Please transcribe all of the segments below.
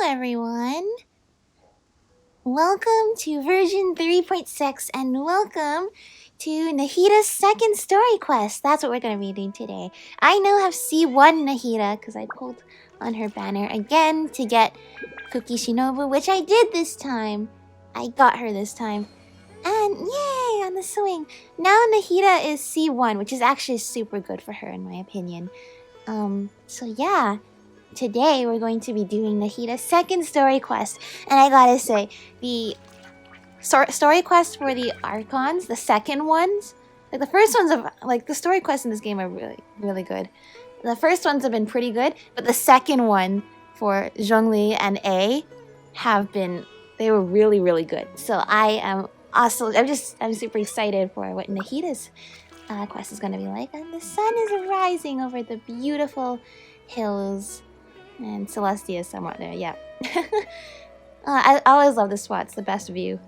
everyone. Welcome to version 3.6 and welcome to Nahida's second story quest. That's what we're going to be doing today. I now have C1 Nahida because I pulled on her banner again to get Cookie Shinobu, which I did this time. I got her this time. And yay, on the swing. Now Nahida is C1, which is actually super good for her in my opinion. So yeah. Today we're going to be doing Nahida's second story quest. And I gotta say, the story quest for the Archons, the second ones, like the first ones of the story quests in this game are really good. The first ones have been pretty good, but the second one for Zhongli and A they were really good. So I am also I'm super excited for what Nahida's quest is gonna be like. And the sun is rising over the beautiful hills. And Celestia is somewhat there, yeah. I always love this spot, it's the best view.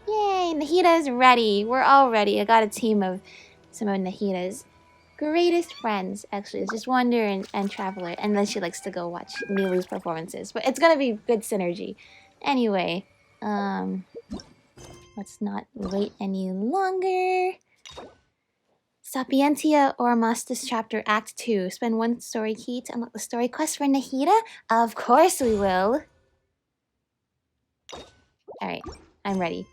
Yay, Nahida is ready. We're all ready. I got a team of some of Nahida's greatest friends, actually. It's just Wonder and Traveler. And then she likes to go watch Milu's performances. But it's gonna be good synergy. Anyway, let's not wait any longer. Sapientia Oromasdis Chapter Act 2. Spend 1 story key to unlock the story quest for Nahida? Of course we will! Alright, I'm ready.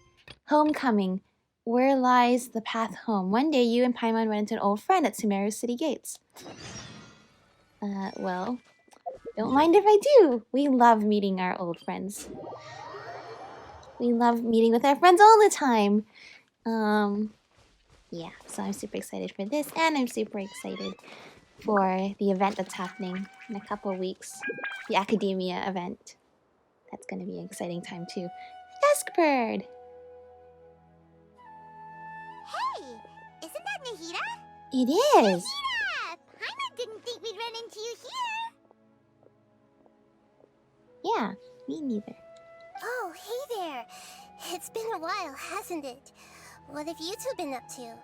Homecoming. Where lies the path home? One day you and Paimon went into an old friend at Sumeru's city gates. Well, don't mind if I do. We love meeting our old friends. We love meeting with our friends all the time. Yeah, so I'm super excited for this, and I'm super excited for the event that's happening in a couple of weeks. The Academia event. That's going to be an exciting time too. Duskbird! Hey! Isn't that Nahida? It is! Nahida! Paimon didn't think we'd run into you here! Yeah, me neither. Oh, hey there! It's been a while, hasn't it? What have you two been up to?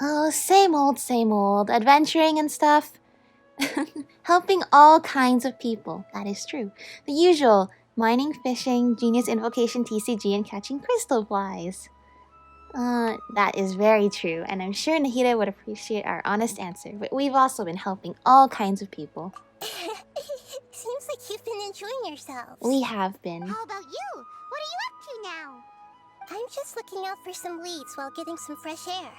Oh, same old. Adventuring and stuff. Helping all kinds of people. That is true. The usual. Mining, fishing, genius invocation, TCG, and catching crystal flies. That is very true. And I'm sure Nahida would appreciate our honest answer. But we've also been helping all kinds of people. Seems like you've been enjoying yourselves. We have been. How about you? What are you up to now? I'm just looking out for some leads while getting some fresh air.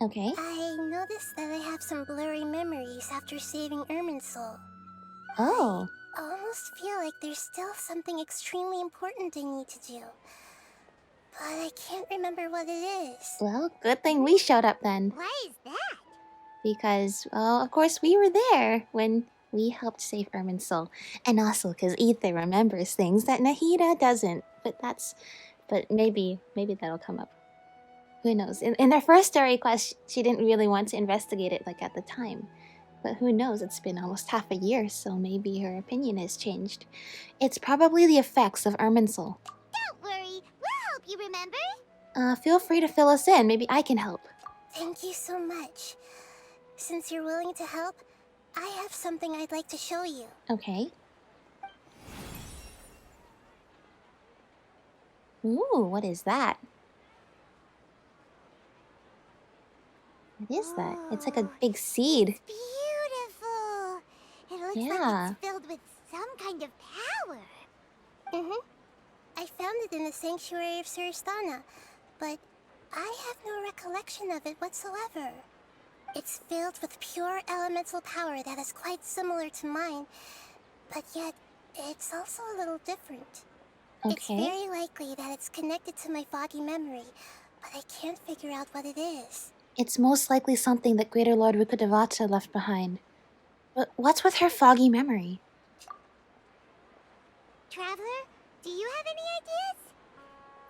Okay. I noticed that I have some blurry memories after saving Irminsul. Oh. I almost feel like there's still something extremely important I need to do. But I can't remember what it is. Well, good thing we showed up then. Why is that? Because, well, of course we were there when we helped save Irminsul. And also because Aether remembers things that Nahida doesn't. But maybe that'll come up. Who knows? In their first story quest, she didn't really want to investigate it at the time. But who knows? It's been almost half a year, so maybe her opinion has changed. It's probably the effects of Irminsul. Don't worry, we'll help you remember. Feel free to fill us in. Maybe I can help. Thank you so much. Since you're willing to help, I have something I'd like to show you. Okay. Ooh, what is that? What is that? It's like a big seed. It's beautiful. It looks like it's filled with some kind of power. I found it in the sanctuary of Suristana, but I have no recollection of it whatsoever. It's filled with pure elemental power that is quite similar to mine, but yet it's also a little different. Okay. It's very likely that it's connected to my foggy memory, but I can't figure out what it is. It's most likely something that Greater Lord Rukkhadevata left behind. But what's with her foggy memory? Traveler, do you have any ideas?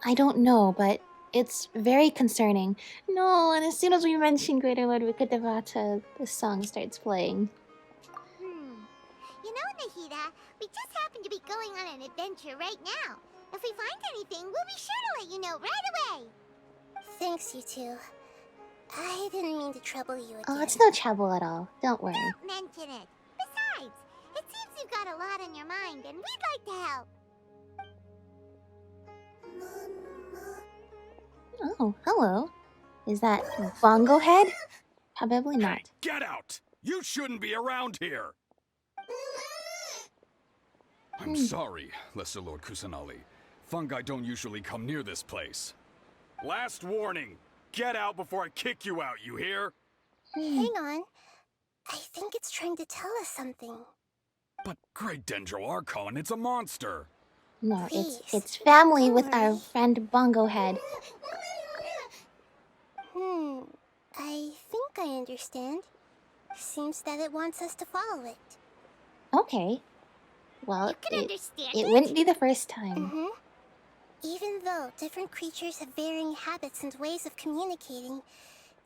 I don't know, but it's very concerning. No, and as soon as we mention Greater Lord Rukkhadevata, the song starts playing. You know, Nahida, we just happen to be going on an adventure right now. If we find anything, we'll be sure to let you know right away. Thanks, you two. I didn't mean to trouble you again. Oh, it's no trouble at all. Don't worry. Don't mention it. Besides, it seems you've got a lot on your mind, and we'd like to help. Oh, hello. Is that Bongo Head? Probably not. Hey, get out! You shouldn't be around here! I'm sorry, Lesser Lord Kusanali. Fungi don't usually come near this place. Last warning! Get out before I kick you out, you hear? Hang on. I think it's trying to tell us something. But Great Dendro Archon, it's a monster! No, Please, it's family don't with our worry. friend Bongo Head. I think I understand. Seems that it wants us to follow it. Okay. Well, You can understand it wouldn't be the first time. Even though different creatures have varying habits and ways of communicating,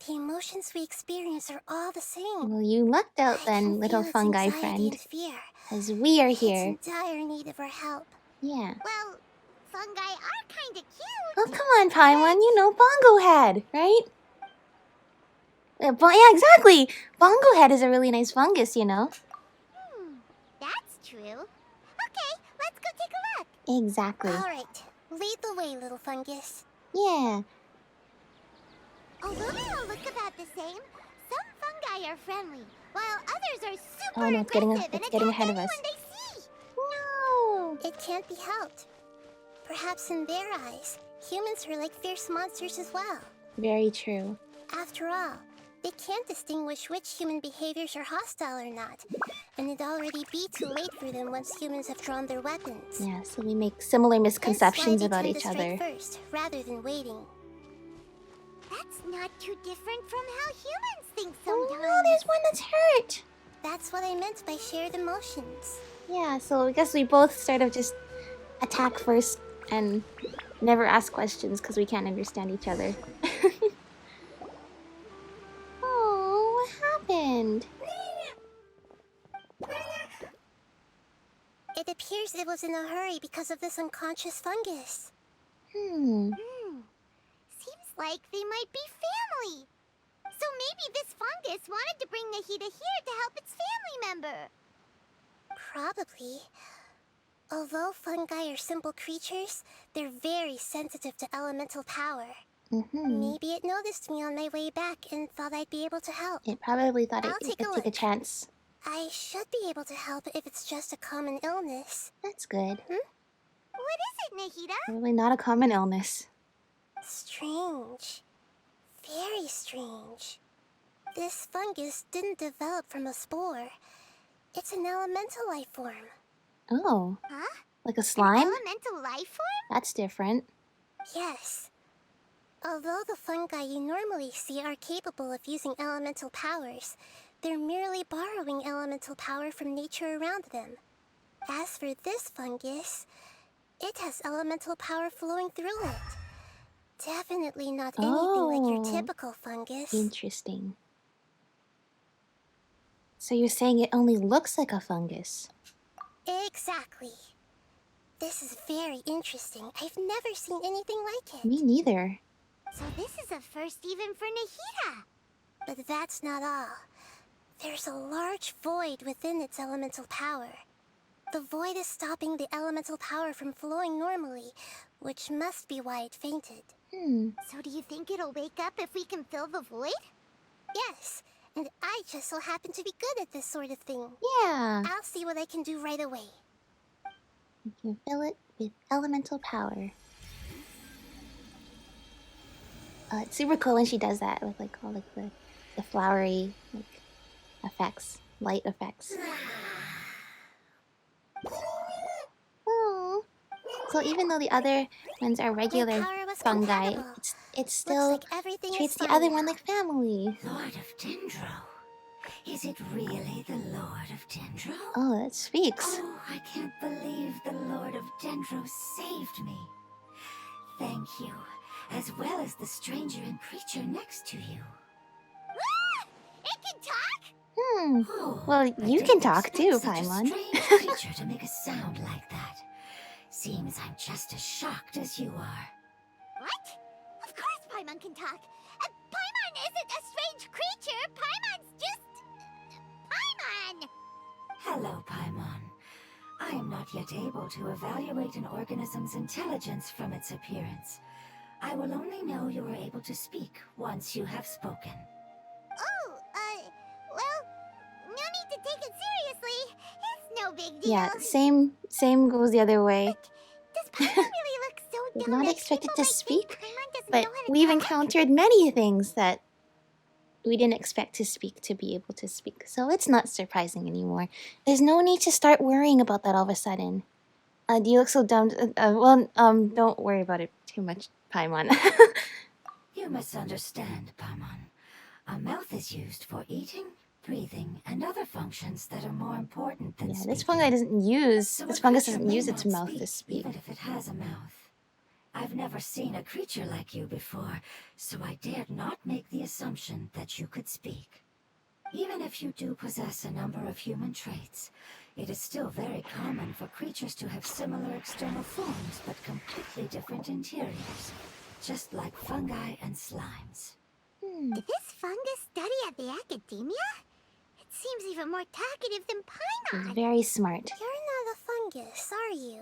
the emotions we experience are all the same. Well, you lucked out I then, can little feel its fungi anxiety friend. and fear. As we are It's here. in dire need of our help. Yeah. Well, fungi are kind of cute. Oh, come on, Paimon. You know Bongo Head, right? Yeah, exactly. Bongo Head is a really nice fungus, you know? That's true. Okay, let's go take a look. Exactly. All right, lead the way, little fungus. Yeah. Although they all look about the same, some fungi are friendly, while others are super Oh, no, it's getting aggressive and getting attack ahead of us. anyone they see. No. It can't be helped. Perhaps in their eyes, humans are like fierce monsters as well. Very true. After all, they can't distinguish which human behaviors are hostile or not, and it'd already be too late for them once humans have drawn their weapons. Yeah, so we make similar misconceptions about each other. First, rather than waiting. That's not too different from how humans think sometimes. Oh no, there's one that's hurt. That's what I meant by shared emotions. Yeah, so I guess we both sort of just attack first and never ask questions because we can't understand each other. Oh, what happened? It appears it was in a hurry because of this unconscious fungus. Hmm. Seems like they might be family. So maybe this fungus wanted to bring Nahida here to help its family member. Probably. Although fungi are simple creatures, they're very sensitive to elemental power. Maybe it noticed me on my way back and thought I'd be able to help. It probably thought I'll it take could a take a look. chance. I should be able to help if it's just a common illness. That's good. What is it, Nahida? Probably not a common illness. Strange. Very strange. This fungus didn't develop from a spore. It's an elemental life form. Oh. Huh? Like a slime? Elemental life form? That's different. Yes. Although the fungi you normally see are capable of using elemental powers, they're merely borrowing elemental power from nature around them. As for this fungus, it has elemental power flowing through it. Definitely not anything like your typical fungus. Interesting. So you're saying it only looks like a fungus? Exactly. This is very interesting. I've never seen anything like it. Me neither. So this is a first even for Nahida. But that's not all. There's a large void within its elemental power. The void is stopping the elemental power from flowing normally, which must be why it fainted. So do you think it'll wake up if we can fill the void? Yes, and I just so happen to be good at this sort of thing. Yeah. I'll see what I can do right away. You can fill it with elemental power. It's super cool when she does that with like all like the flowery like effects, light effects. Oh. So even though the other ones are regular fungi, it still treats the other one like family. Lord of Dendro. Is it really the Lord of Dendro? Oh, that speaks. Oh, I can't believe the Lord of Dendro saved me. Thank you, as well as the stranger and creature next to you. It can talk? Oh, Well, I you didn't can talk too, expect such a Paimon. strange creature to make a sound like that. Seems I'm just as shocked as you are. What? Of course Paimon can talk. Paimon isn't a strange creature. Paimon's just... Paimon! Hello, Paimon. I'm not not yet able to evaluate an organism's intelligence from its appearance. I will only know you are able to speak once you have spoken. Oh, well, no need to take it seriously. It's no big deal. Yeah, same goes the other way. Does Paimon really look so Did dumb not that expect it people to might think speak, Paimon doesn't but know how to we've talk? encountered many things that we didn't expect to speak to be able to speak, so it's not surprising anymore. There's no need to start worrying about that all of a sudden. Do you look so dumb? Don't worry about it too much, Paimon. You misunderstand, Paimon. A mouth is used for eating, breathing, and other functions that are more important than speaking. This fungi doesn't use. So This a fungus creature doesn't may use its not mouth to speak. even if it has a mouth. I've never seen a creature like you before, so I dared not make the assumption that you could speak. Even if you do possess a number of human traits, it is still very common for creatures to have similar external forms but completely different interiors, just like fungi and slimes. Did this fungus study at the academia? It seems even more talkative than Paimon. She's very smart. You're not a fungus, are you?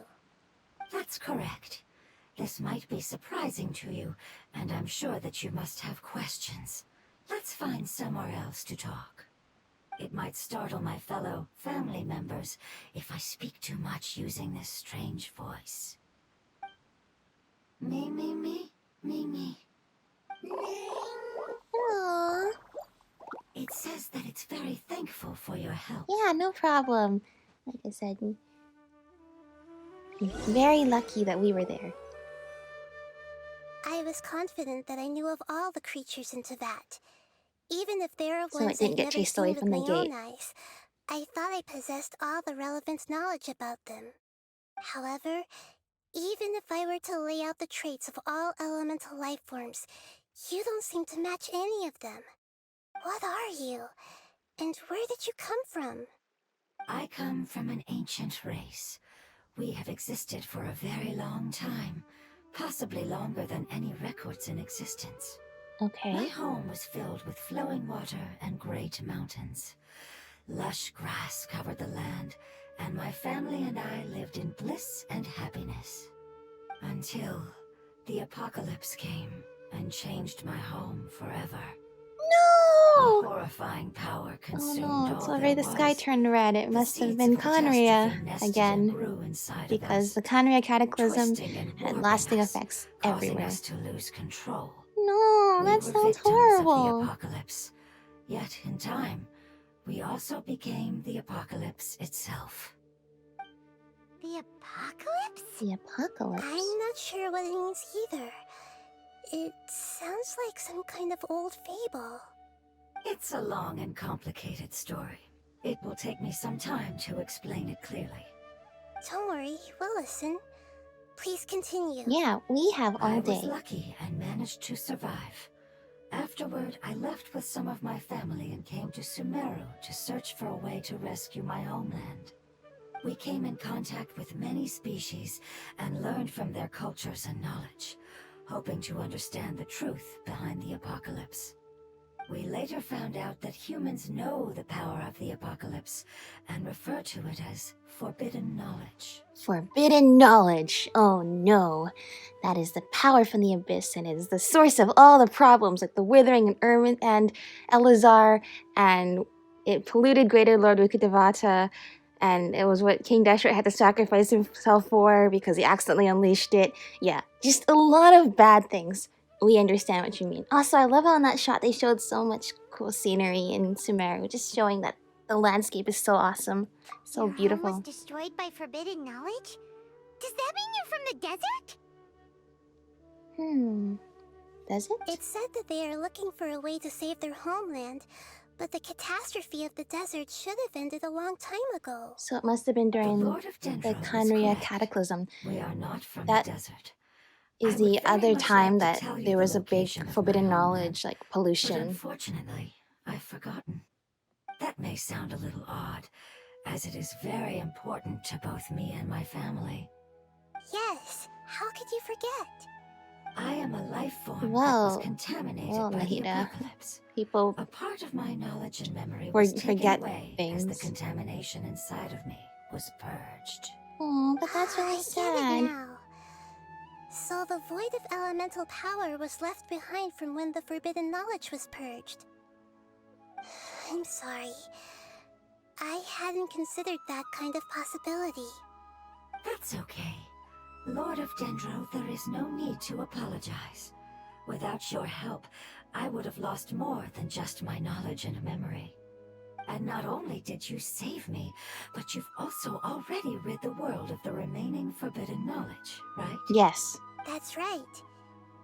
That's correct. This might be surprising to you, and I'm sure that you must have questions. Let's find somewhere else to talk. It might startle my fellow family members if I speak too much using this strange voice. Me, me, me, me, me. Aww. It says that it's very thankful for your help. Yeah, no problem. Like I said, very lucky that we were there. I was confident that I knew of all the creatures in Teyvat. Even if there are So it ones didn't I've get never chased seen away with from the my gate. own eyes, I thought I possessed all the relevant knowledge about them. However, even if I were to lay out the traits of all elemental life forms, you don't seem to match any of them. What are you? And where did you come from? I come from an ancient race. We have existed for a very long time, possibly longer than any records in existence. My Okay. home was filled with flowing water and great mountains. Lush grass covered the land, and my family and I lived in bliss and happiness. Until the apocalypse came and changed my home forever. A No! horrifying power Oh consumed no, all it's there already the sky was. turned red. It The must have seeds been of catastrophe Conria nested and again. grew inside of Because us, the Conria cataclysm twisting and had warping lasting us, effects causing everywhere. us to lose control. No, We that were sounds victims of the horrible. apocalypse. Yet, in time, we also became the apocalypse itself. The apocalypse? The apocalypse. I'm not sure what it means either. It sounds like some kind of old fable. It's a long and complicated story. It will take me some time to explain it clearly. Don't worry, we'll listen. Please continue. Yeah, we have all I was day. lucky and managed to survive. Afterward, I left with some of my family and came to Sumeru to search for a way to rescue my homeland. We came in contact with many species and learned from their cultures and knowledge, hoping to understand the truth behind the apocalypse. We later found out that humans know the power of the apocalypse and refer to it as forbidden knowledge. Forbidden knowledge. Oh no. That is the power from the abyss, and it is the source of all the problems, like the withering and Ermin and Elazar, and it polluted Greater Lord Wikidevata, and it was what King Deshret had to sacrifice himself for because he accidentally unleashed it. Yeah, just a lot of bad things. We understand what you mean. Also, I love how in that shot they showed so much cool scenery in Sumeru, just showing that the landscape is so awesome, so Your beautiful. home was destroyed by forbidden knowledge? Does that mean you're from the desert? Does it? It said that they are looking for a way to save their homeland, but the catastrophe of the desert should have ended a long time ago. So it must have been The during Lord of the Dendro is Conria correct. cataclysm. We are not from That the desert. Is I would the very other much time like that to tell you there the was a big location of my forbidden homeland, knowledge, like but pollution. unfortunately, I've forgotten. That may sound a little odd, as it is very important to both me and my family. Yes, how could you forget? I am a life form that Whoa. was contaminated Whoa, by the Nahida. apocalypse. People A part of my knowledge and memory For- was taken forget away as the things. contamination inside of me was purged. Oh, but that's really I get it sad. now. So the void of elemental power was left behind from when the forbidden knowledge was purged. I'm sorry. I hadn't considered that kind of possibility. That's okay. Lord of Dendro, there is no need to apologize. Without your help, I would have lost more than just my knowledge and memory. And not only did you save me, but you've also already rid the world of the remaining forbidden knowledge, right? Yes. That's right.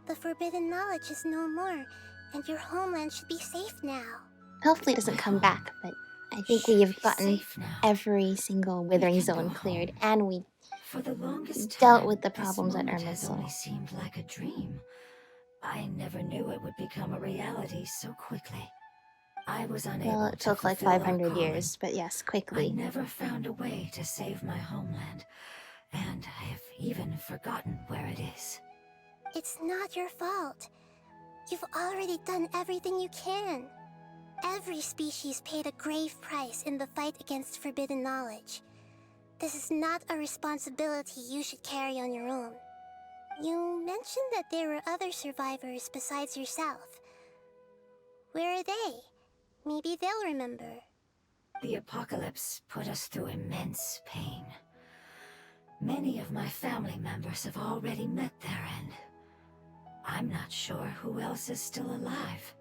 The forbidden knowledge is no more, and your homeland should be safe now. Hopefully it doesn't come back, but I think we have gotten every single withering zone cleared, and we For the longest dealt time, with the this problems at moment has Irminsul. only seemed like a dream. I never knew it would become a reality so quickly. I was unable Well, it to took like fulfill our 500 calling. years, but yes, I quickly. never found a way to save my homeland, and I have even forgotten where it is. It's not your fault. You've already done everything you can. Every species paid a grave price in the fight against forbidden knowledge. This is not a responsibility you should carry on your own. You mentioned that there were other survivors besides yourself. Where are they? Maybe they'll remember. The apocalypse put us through immense pain. Many of my family members have already met their end. I'm not sure who else is still alive.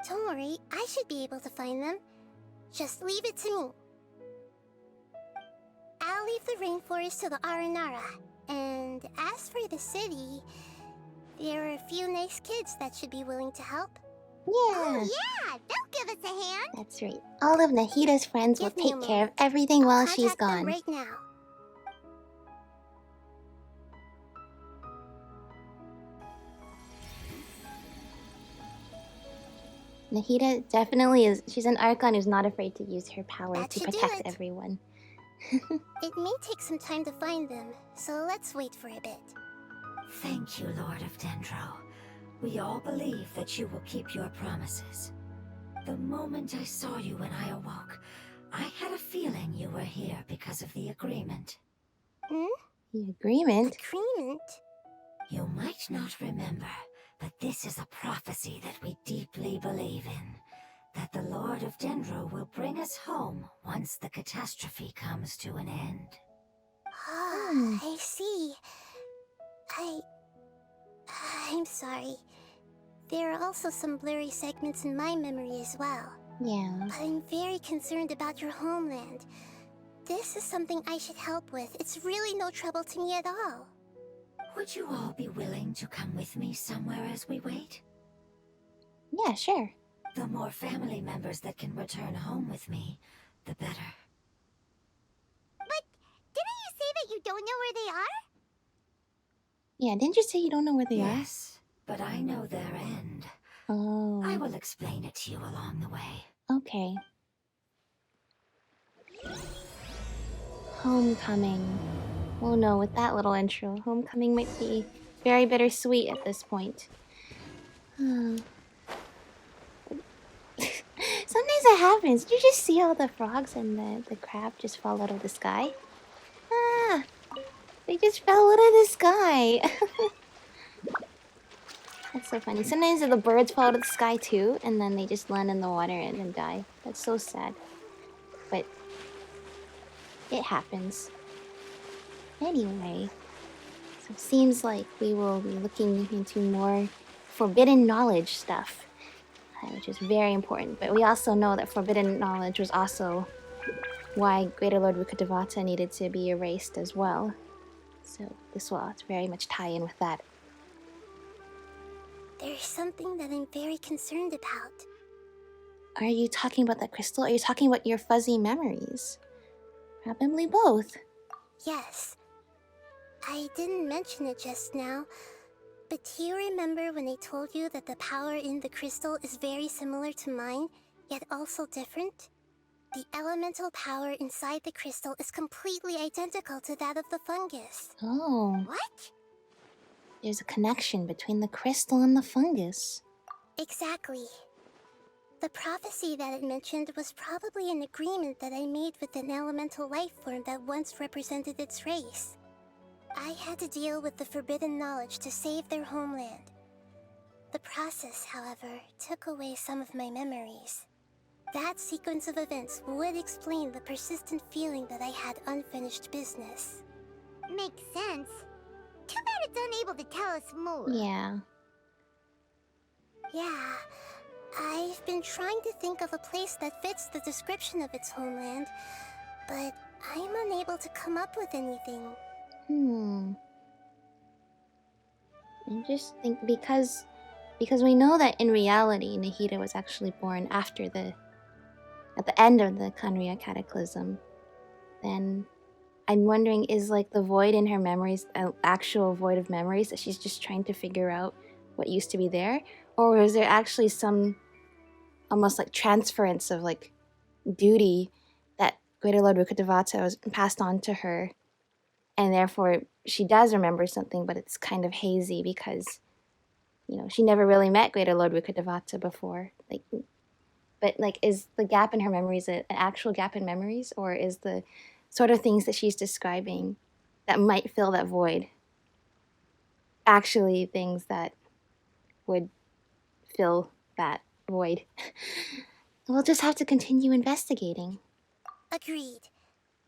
Don't worry, I should be able to find them. Just leave it to me. I'll leave the rainforest to the Aranara. And as for the city, there are a few nice kids that should be willing to help. Yeah. Oh yeah, they'll give us a hand. That's right. All of Nahida's friends will Give me a take care of moment. everything I'll while she's contact them gone. right now. Nahida definitely is. She's an Archon who's not afraid to use her power That to should do protect it. everyone. It may take some time to find them, so let's wait for a bit. Thank you, Lord of Dendro. We all believe that you will keep your promises. The moment I saw you when I awoke, I had a feeling you were here because of the agreement. Hmm? The agreement? Agreement? You might not remember, but this is a prophecy that we deeply believe in. That the Lord of Dendro will bring us home once the catastrophe comes to an end. Ah, I see. I'm sorry. There are also some blurry segments in my memory as well. Yeah. But I'm very concerned about your homeland. This is something I should help with. It's really no trouble to me at all. Would you all be willing to come with me somewhere as we wait? Yeah, sure. The more family members that can return home with me, the better. But didn't you say that you don't know where they are? Yeah, didn't you say you don't know where they Yes, but I know their end. are? Oh. I will explain it to you along the way. Okay. Homecoming. Oh no, with that little intro, homecoming might be very bittersweet at this point. Sometimes it happens. Did you just see all the frogs and the crab just fall out of the sky? Ah! They just fell out of the sky! That's so funny. Sometimes the birds fall out of the sky too, and then they just land in the water and then die. That's so sad. But it happens. Anyway, so it seems like we will be looking into more forbidden knowledge stuff, which is very important. But we also know that forbidden knowledge was also why Greater Lord Rukkhadevata needed to be erased as well. So this will very much tie in with that. There's something that I'm very concerned about. Are you talking about that crystal? Or are you talking about your fuzzy memories? Probably both. Yes. I didn't mention it just now, but do you remember when I told you that the power in the crystal is very similar to mine, yet also different? The elemental power inside the crystal is completely identical to that of the fungus. Oh. What? There's a connection between the crystal and the fungus. Exactly. The prophecy that it mentioned was probably an agreement that I made with an elemental life form that once represented its race. I had to deal with the forbidden knowledge to save their homeland. The process, however, took away some of my memories. That sequence of events would explain the persistent feeling that I had unfinished business. Makes sense. Too bad it's unable to tell us more. Yeah. Yeah, I've been trying to think of a place that fits the description of its homeland, but I'm unable to come up with anything. I just think because we know that in reality Nahida was actually born after at the end of the Khaenri'ah Cataclysm, then I'm wondering, is like the void in her memories an actual void of memories that she's just trying to figure out what used to be there? Or is there actually some almost like transference of like duty that Greater Lord Rukkhadevata was passed on to her, and therefore she does remember something, but it's kind of hazy because, you know, she never really met Greater Lord Rukkhadevata before. But is the gap in her memories an actual gap in memories, or is the sort of things that she's describing that might fill that void actually things that would fill that void? We'll just have to continue investigating. Agreed.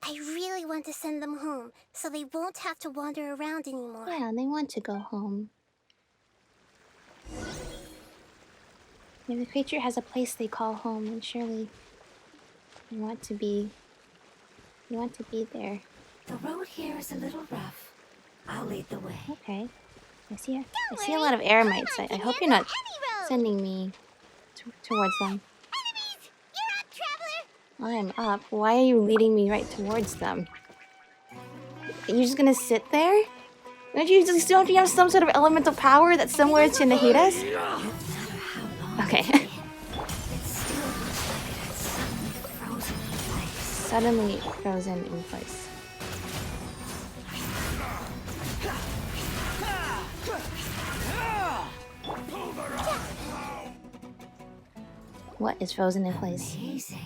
I really want to send them home, so they won't have to wander around anymore. Yeah, they want to go home. If the creature has a place they call home, then surely you want to be there. The road here is a little rough. I'll lead the way. Okay. I see a lot of eremites. I hope you're not sending me towards them. Enemies! You're up, traveler! I'm up. Why are you leading me right towards them? Are you just gonna sit there? Don't you have some sort of elemental power that's similar to Nahida's? Okay. Suddenly frozen in place. What is frozen in place? Amazing.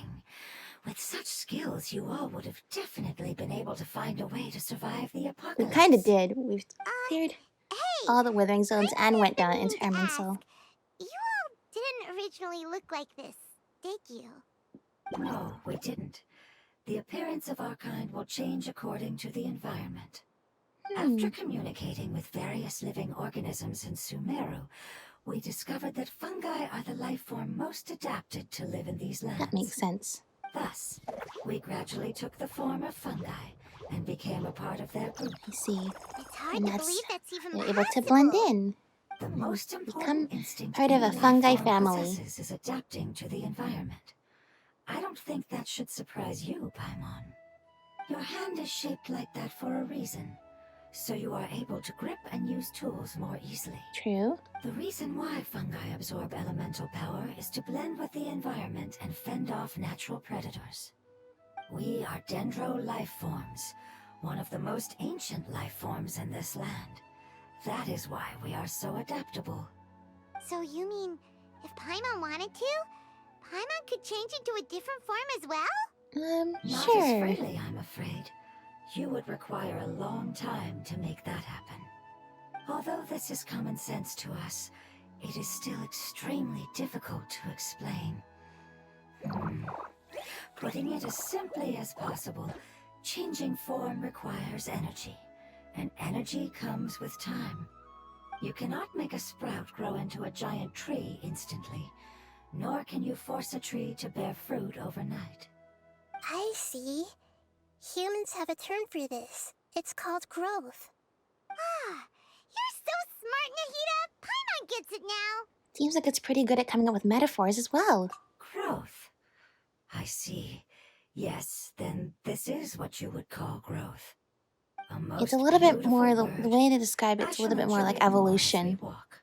With such skills, you all would have definitely been able to find a way to survive the We apocalypse. kind of did. We've cleared Hey! all the withering zones and went down into to ask. Erminsul. You all didn't originally look like this, did you? No, we didn't. The appearance of our kind will change according to the environment. After communicating with various living organisms in Sumeru, we discovered that fungi are the life form most adapted to live in these lands. That makes sense. Thus, we gradually took the form of fungi and became a part of their group. I see. It's hard And to that's- believe that's even You're possible. able to blend in. The most important Become instinct part of any a life fungi form family. possesses is adapting to the environment. I don't think that should surprise you, Paimon. Your hand is shaped like that for a reason, so you are able to grip and use tools more easily. True. The reason why fungi absorb elemental power is to blend with the environment and fend off natural predators. We are dendro life forms, one of the most ancient life forms in this land. That is why we are so adaptable. So you mean, if Paimon wanted to, Paimon could change into a different form as well? Not Sure. as freely, I'm afraid. You would require a long time to make that happen. Although this is common sense to us, it is still extremely difficult to explain. Putting it as simply as possible, changing form requires energy, and energy comes with time. You cannot make a sprout grow into a giant tree instantly, nor can you force a tree to bear fruit overnight. I see. Humans have a term for this. It's called growth. Ah, you're so smart, Nahida! Paimon gets it now! Seems like it's pretty good at coming up with metaphors as well. Growth. I see. Yes, then this is what you would call growth. It's a little bit more, the beautiful way word. to describe I it's a little shall bit more like enjoy it more as we evolution. walk.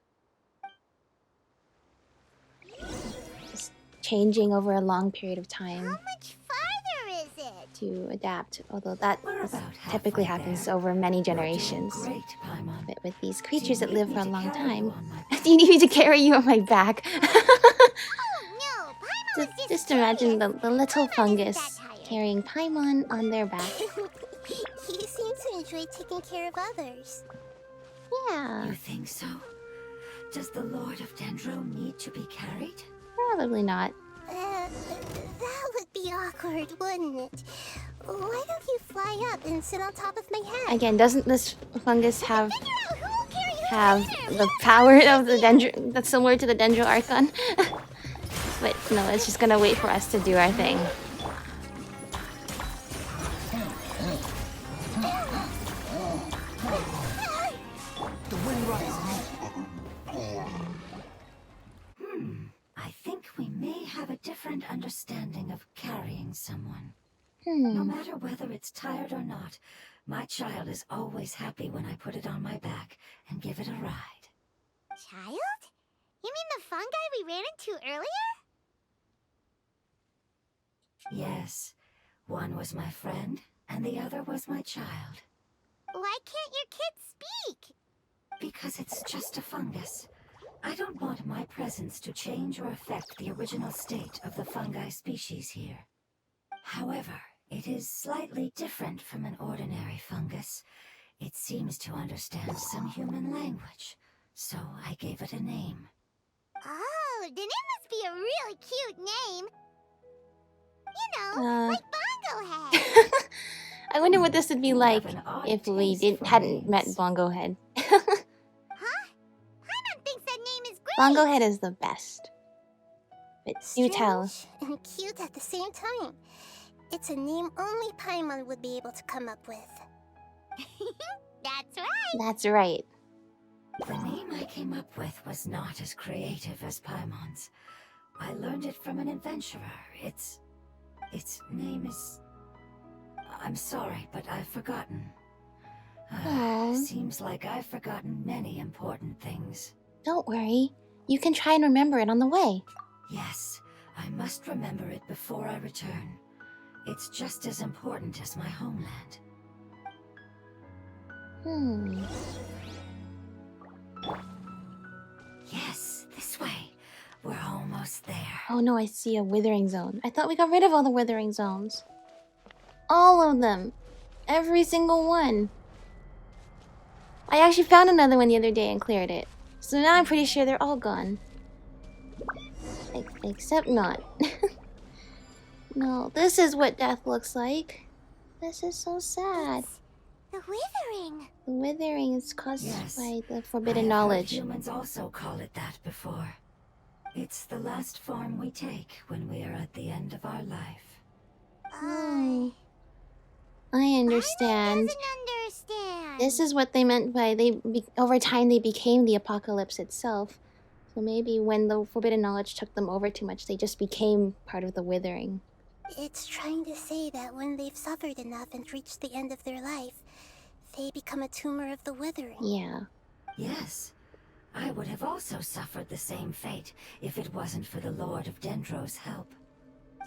Just changing over a long period of time How much farther is it? to adapt. Although that We're about typically halfway happens there. over many You're doing generations. Great, Paimon. But with these Do creatures you that need live me for a to long carry you time. on my Do you need me to carry you on my back? Oh no, Just imagine the little fungus carrying Paimon on their back. You seem to enjoy taking care of others. Yeah. You think so? Does the Lord of Dendro need to be carried? Probably not. That would be awkward, wouldn't it? Why don't you fly up and sit on top of my head? Again, doesn't this fungus have the power of the Dendro that's similar to the Dendro Archon? But no, it's just gonna wait for us to do our thing. I think we may have a different understanding of carrying someone. No matter whether it's tired or not, my child is always happy when I put it on my back and give it a ride. Child? You mean the fungi we ran into earlier? Yes, one was my friend, and the other was my child. Why can't your kid speak? Because it's just a fungus. I don't want my presence to change or affect the original state of the fungi species here. However, it is slightly different from an ordinary fungus. It seems to understand some human language, so I gave it a name. Oh, then it must be a really cute name. You know, like Bongo Head. I wonder what this would be like have an odd if we taste for hadn't met names. Bongo Head. Huh? Paimon thinks that name is great. Bongo Head is the best. But do Strange tell. and cute at the same time. It's a name only Paimon would be able to come up with. That's right. That's right. The name I came up with was not as creative as Paimon's. I learned it from an adventurer. Its name is... I'm sorry, but I've forgotten. Aw. Seems like I've forgotten many important things. Don't worry. You can try and remember it on the way. Yes, I must remember it before I return. It's just as important as my homeland. Yes, this way. We're almost there. Oh no, I see a withering zone. I thought we got rid of all the withering zones. All of them. Every single one. I actually found another one the other day and cleared it. So now I'm pretty sure they're all gone. Except not. No, this is what death looks like. This is so sad. The withering. The withering is caused Yes, by the I forbidden have heard knowledge. humans also call it that before. It's the last form we take when we are at the end of our life. I understand. Doesn't understand. This is what they meant by over time they became the apocalypse itself. So maybe when the forbidden knowledge took them over too much, they just became part of the withering. It's trying to say that when they've suffered enough and reached the end of their life, they become a tumor of the withering. Yeah. Yes, I would have also suffered the same fate if it wasn't for the Lord of Dendro's help.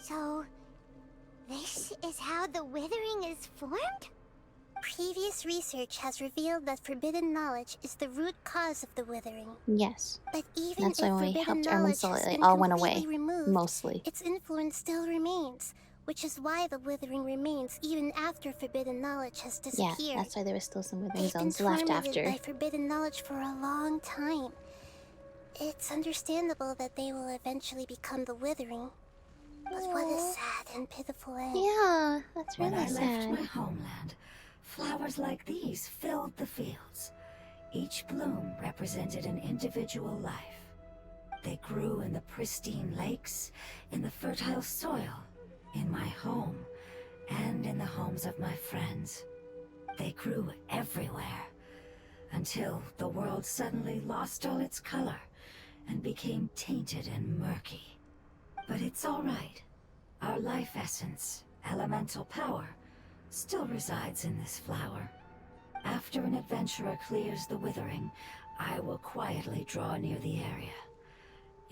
So, this is how the withering is formed? Previous research has revealed that forbidden knowledge is the root cause of the withering. Yes. But even That's if why when we forbidden helped Erwin knowledge Soul, has it been all went completely away. removed, Mostly. its influence still remains, which is why the withering remains even after forbidden knowledge has Yeah, disappeared. that's why there were still some withering They've been zones left tormented after. by forbidden knowledge for a long time. It's understandable that they will eventually become the withering. But what a sad and pitiful end. Yeah, that's When really I left sad. my homeland, flowers like these filled the fields. Each bloom represented an individual life. They grew in the pristine lakes, in the fertile soil, in my home, and in the homes of my friends. They grew everywhere, until the world suddenly lost all its color and became tainted and murky. But it's all right. Our life essence, elemental power, still resides in this flower. After an adventurer clears the withering, I will quietly draw near the area.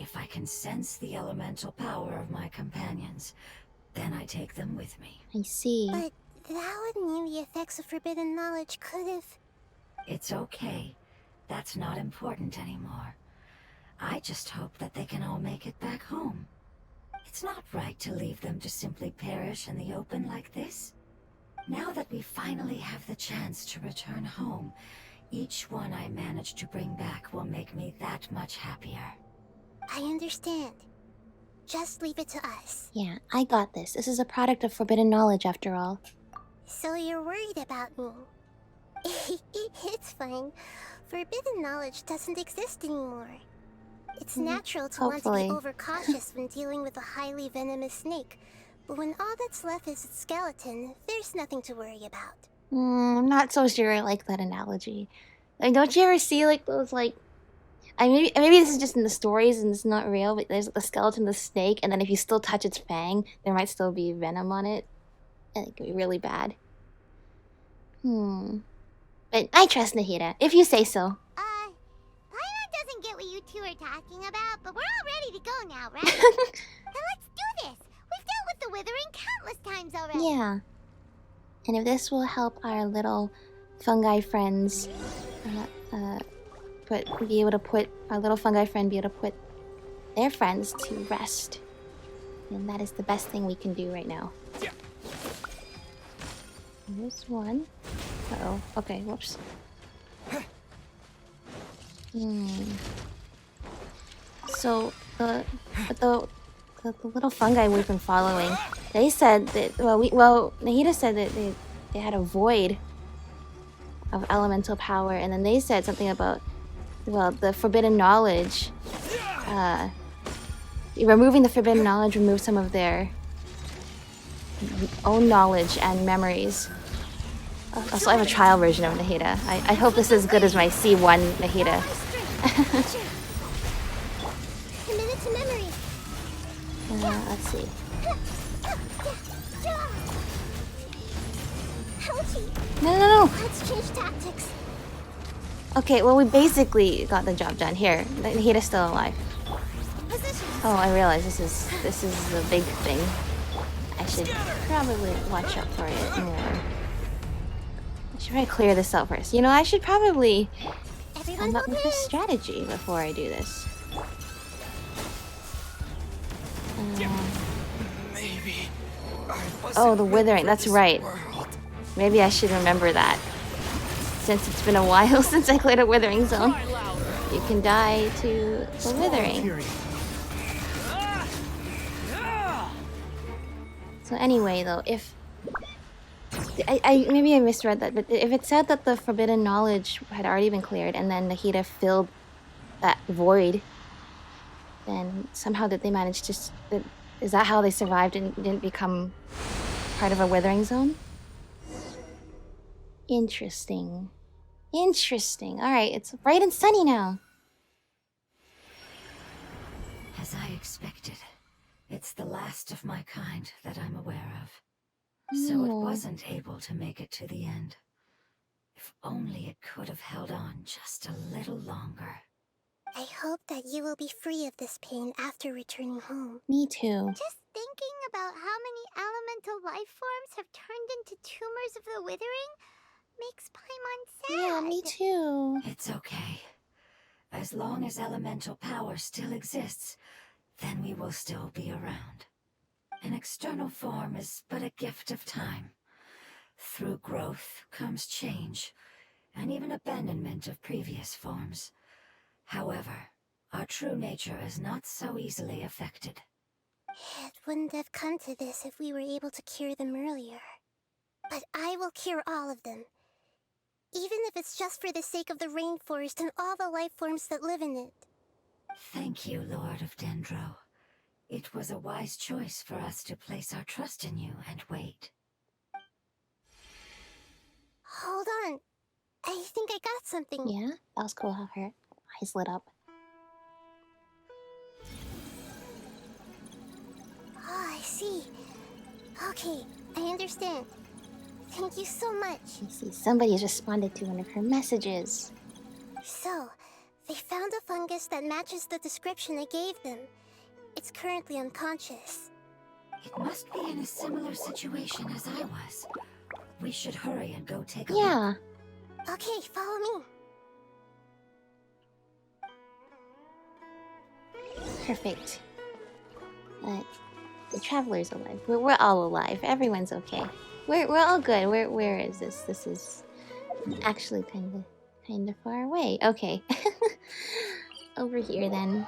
If I can sense the elemental power of my companions, then I take them with me. I see. But that would mean the effects of forbidden knowledge could have... It's okay. That's not important anymore. I just hope that they can all make it back home. It's not right to leave them to simply perish in the open like this. Now that we finally have the chance to return home, each one I manage to bring back will make me that much happier. I understand. Just leave it to us. Yeah, I got this. This is a product of forbidden knowledge, after all. So you're worried about me? It's fine. Forbidden knowledge doesn't exist anymore. It's natural to want to be overcautious when dealing with a highly venomous snake. But when all that's left is its skeleton, there's nothing to worry about. I'm not so sure I like that analogy. Like, don't you ever see, like, those, like... maybe this is just in the stories and it's not real, but there's the skeleton of the snake, and then if you still touch its fang, there might still be venom on it. And it could be really bad. But I trust Nahida, if you say so. Paimon doesn't get what you two are talking about, but we're all ready to go now, right? Then let's do this! We've dealt with the withering countless times already! Yeah. And if this will help our little fungi friends, be able to put their friends to rest, then that is the best thing we can do right now. Yeah. Here's one. Uh-oh. Okay, whoops. So, the little fungi we've been following, they said that, Nahida said that they had a void of elemental power, and then they said something about, the forbidden knowledge. Removing the forbidden knowledge removes some of their own knowledge and memories. Also, I have a trial version of Nahida. I hope this is as good as my C1 Nahida. Committed to memory. Let's see. No. Let's change tactics. Okay, well, we basically got the job done. Here, Nahida's still alive. Oh, I realize this is a big thing. I should probably watch out for it more. I should probably clear this out first. You know, I should probably come up with a strategy before I do this. Oh, the withering. That's right. Maybe I should remember that. Since it's been a while since I cleared a withering zone. You can die to the withering. So anyway, though, if... maybe I misread that, but if it said that the forbidden knowledge had already been cleared and then Nahida filled that void, then somehow did they manage to... Is that how they survived and didn't become part of a withering zone? Interesting. Alright, it's bright and sunny now. As I expected, it's the last of my kind that I'm aware of. So it wasn't able to make it to the end. If only it could have held on just a little longer. I hope that you will be free of this pain after returning home. Me too. Just thinking about how many elemental life forms have turned into tumors of the withering makes Paimon sad. Yeah, me too. It's okay. As long as elemental power still exists, then we will still be around. An external form is but a gift of time. Through growth comes change, and even abandonment of previous forms. However, our true nature is not so easily affected. It wouldn't have come to this if we were able to cure them earlier. But I will cure all of them. Even if it's just for the sake of the rainforest and all the life forms that live in it. Thank you, Lord of Dendro. It was a wise choice for us to place our trust in you and wait. Hold on. I think I got something. Yeah, that was cool how her eyes lit up. Oh, I see. Okay, I understand. Thank you so much. I see, somebody has responded to one of her messages. So, they found a fungus that matches the description I gave them. It's currently unconscious. It must be in a similar situation as I was. We should hurry and go take a look. Yeah. Okay, follow me. Perfect. The traveler's alive. We're all alive. Everyone's okay. We're all good. Where is this? This is actually kind of far away. Okay. Over here then.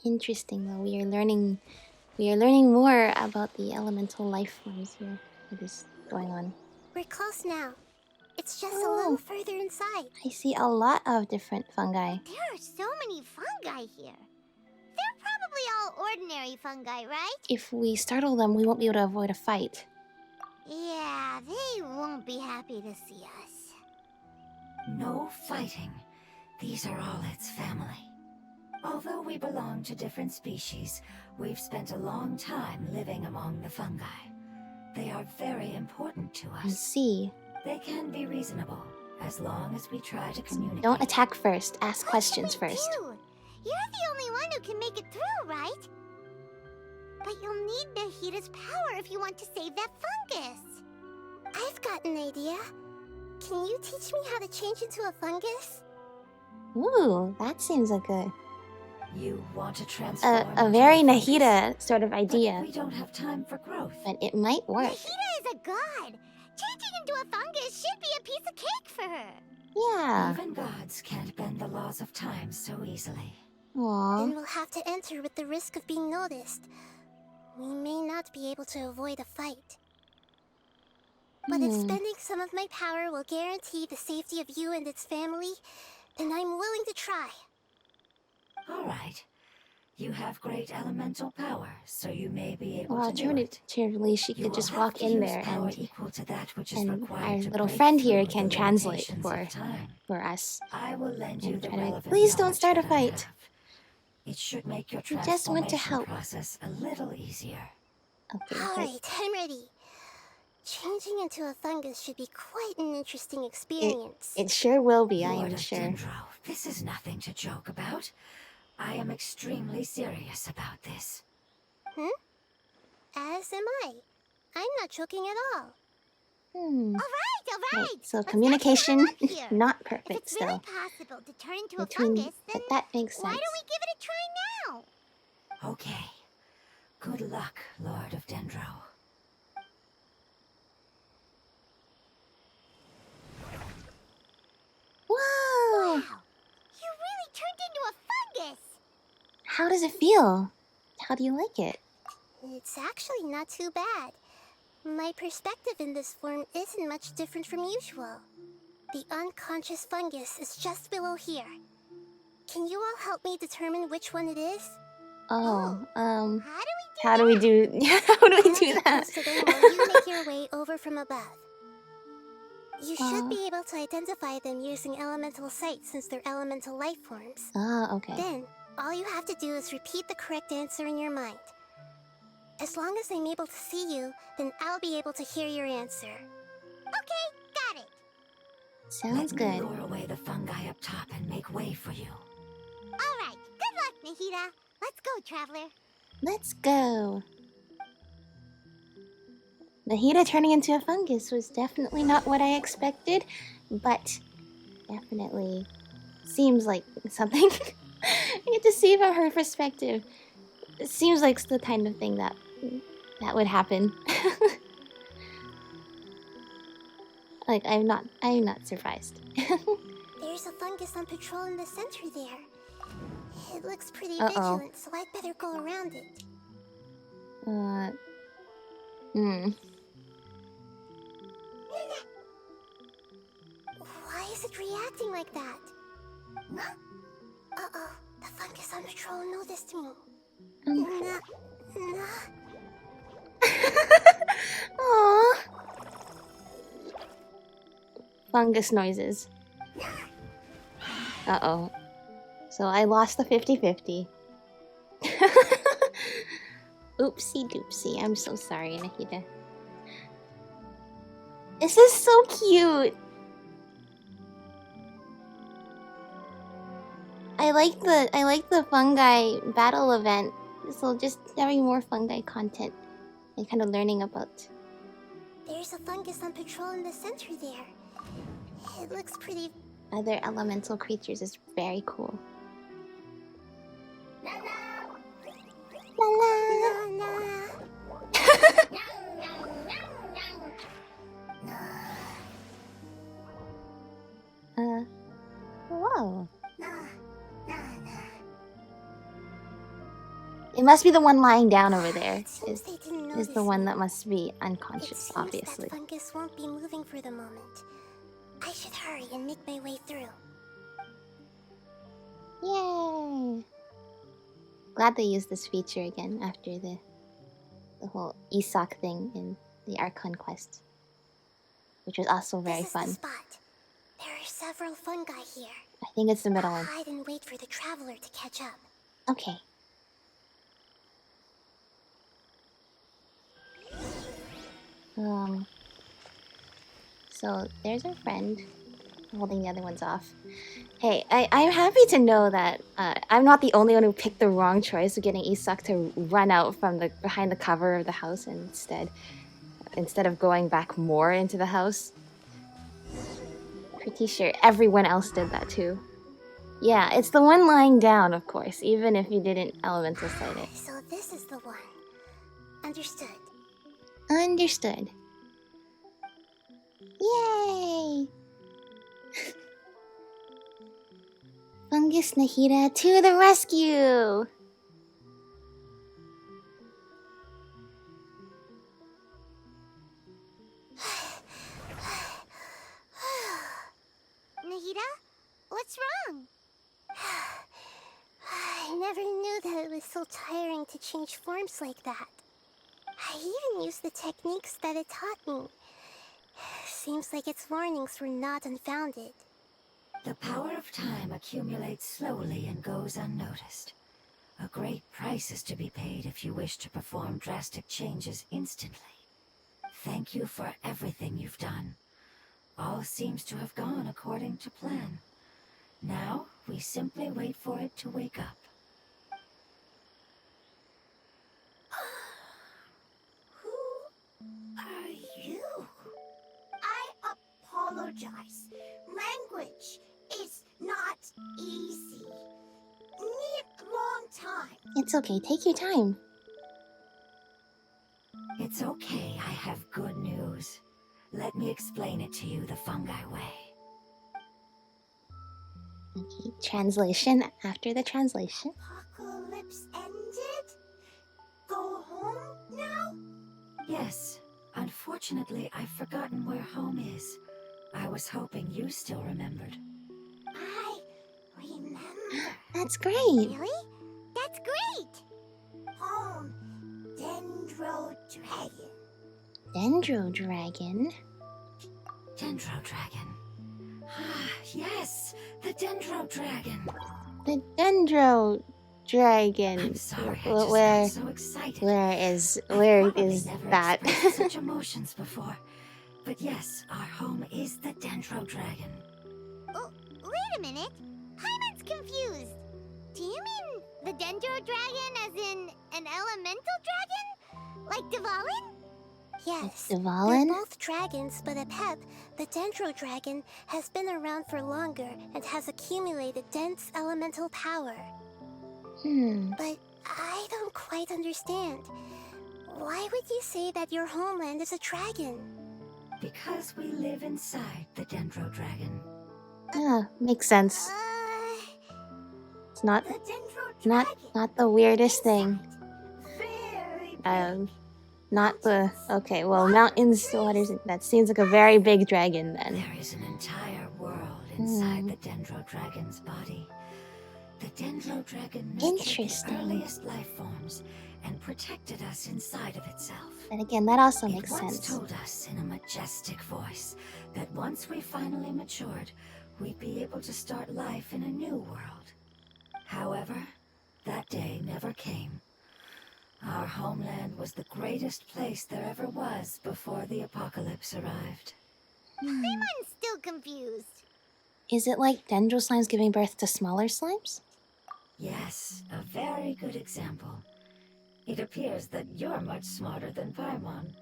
Interesting though. We are learning more about the elemental life forms here. What is going on? We're close now. It's just a little further inside. I see a lot of different fungi. There are so many fungi here. They're probably all ordinary fungi, right? If we startle them, we won't be able to avoid a fight. Yeah, they won't be happy to see us. No fighting. These are all its family. Although we belong to different species, we've spent a long time living among the fungi. They are very important to us. I see. They can be reasonable, as long as we try to communicate. Don't attack first. Ask questions What should we first. do? You're the only one who can make it through, right? But you'll need Nahida's power if you want to save that fungus. I've got an idea. Can you teach me how to change into a fungus? Ooh, that seems like You want to transform a into very fungus? Nahida sort of But idea. we don't have time for growth. But it might work. Nahida is a god. Changing into a fungus should be a piece of cake for her. Yeah. Even gods can't bend the laws of time so easily. Aww. Then we'll have to enter with the risk of being noticed. We may not be able to avoid a fight. But if spending some of my power will guarantee the safety of you and its family, then I'm willing to try. All right. You have great elemental power, so you may be able Well, to do it. alternatively, she You could will just have walk to in use there power and equal to that which is and required our to little break friend here through can the translate limitations of time. for us. I will lend you And the try to- relevant Please don't knowledge start a that I fight. have. It should make your We just want to transformation help. process a little easier. Okay. Alright, I'm ready. Changing into a fungus should be quite an interesting experience. It sure will be, I Lord am of sure. Dendro, this is nothing to joke about. I am extremely serious about this. As am I. I'm not joking at all. All right. Right, so Let's communication, not get hung up here. not If perfect it's really still. possible to turn into a Between, fungus, then but that makes why sense. don't we give it a try now? Okay. Good luck, Lord of Dendro. Whoa! Wow, you really turned into a fungus. How does it feel? How do you like it? It's actually not too bad. My perspective in this form isn't much different from usual. The unconscious fungus is just below here. Can you all help me determine which one it is? Oh, How do we do how do we I'll do get that? close to them while you make your way over from above. You should Uh. be able to identify them using elemental sight since they're elemental life forms. Ah, okay. Then, all you have to do is repeat the correct answer in your mind. As long as I'm able to see you, then I'll be able to hear your answer. Okay, got it. Sounds Let good. me lure away the fungi up top and make way for you. All right, good luck, Nahida. Let's go, traveler. Let's go. Nahida turning into a fungus was definitely not what I expected, but definitely seems like something I get to see from her perspective. It seems like the kind of thing that would happen. Like I'm not surprised. There's a fungus on patrol in the center there. It looks pretty Uh-oh. vigilant, so I'd better go around it. Why is it reacting like that? Uh-oh, the fungus on patrol noticed me. Nah. Aww. Fungus noises. Uh-oh. So I lost the 50-50. Oopsie doopsie. I'm so sorry, Nahida. This is so cute. I like the fungi battle event. So just having more fungi content and kind of learning about There's a fungus on patrol in the center there. It looks pretty... other elemental creatures is very cool. Oh. It must be the one lying down over there. Is the one that must be unconscious, obviously. That fungus won't be moving for the moment. I should hurry and make my way through. Yay! Glad they used this feature again after the whole Isak thing in the Archon quest, which was also very fun. This is the spot. There are several fungi here. I think it's the middle one. Hide and wait for the traveler to catch up. Okay. So there's our friend holding the other ones off. Hey, I'm happy to know that I'm not the only one who picked the wrong choice of getting Isak to run out from behind the cover of the house instead of going back more into the house. Pretty sure everyone else did that too. Yeah, it's the one lying down, of course, even if you didn't elemental sight it. So this is the one. Understood. Understood. Yay! Fungus Nahida to the rescue! Nahida? What's wrong? I never knew that it was so tiring to change forms like that. I even used the techniques that it taught me. Seems like its warnings were not unfounded. The power of time accumulates slowly and goes unnoticed. A great price is to be paid if you wish to perform drastic changes instantly. Thank you for everything you've done. All seems to have gone according to plan. Now, we simply wait for it to wake up. Who are you? I apologize. Language is not easy. Need long time. It's okay, take your time. It's okay, I have good news. Let me explain it to you the fungi way. Okay, translation after the translation. Apocalypse ended? Go home now? Yes, unfortunately, I've forgotten where home is. I was hoping you still remembered. I remember. That's great. Really? That's great! Home. Dendro Dragon. Dendro Dragon. Dendro Dragon. Ah, yes, the Dendro Dragon. The Dendro Dragon. I'm sorry, I Where just got so excited. Where I've is probably never that? expressed such emotions before. But yes, our home is the Dendro Dragon. Oh, wait a minute. Paimon's confused. Do you mean the Dendro Dragon as in an elemental dragon? Like Dvalin? Yes, Dvalin? they're both dragons, but Apep, the Dendro Dragon, has been around for longer and has accumulated dense elemental power. But I don't quite understand. Why would you say that your homeland is a dragon? Because we live inside the Dendro Dragon. Ah, makes sense. It's not The Dendro Dragon. not the weirdest thing. Very Not the okay. Well, mountains, waters. That seems like a very big dragon then. There is an entire world inside the Dendro Dragon's body. The Dendro Dragon nurtured Interesting. the earliest life forms and protected us inside of itself. But again, that also It makes once sense. told us in a majestic voice that once we finally matured, we'd be able to start life in a new world. However, that day never came. Our homeland was the greatest place there ever was before the apocalypse arrived. Paimon's still confused. Is it like dendro slimes giving birth to smaller slimes? Yes, a very good example. It appears that you're much smarter than Paimon.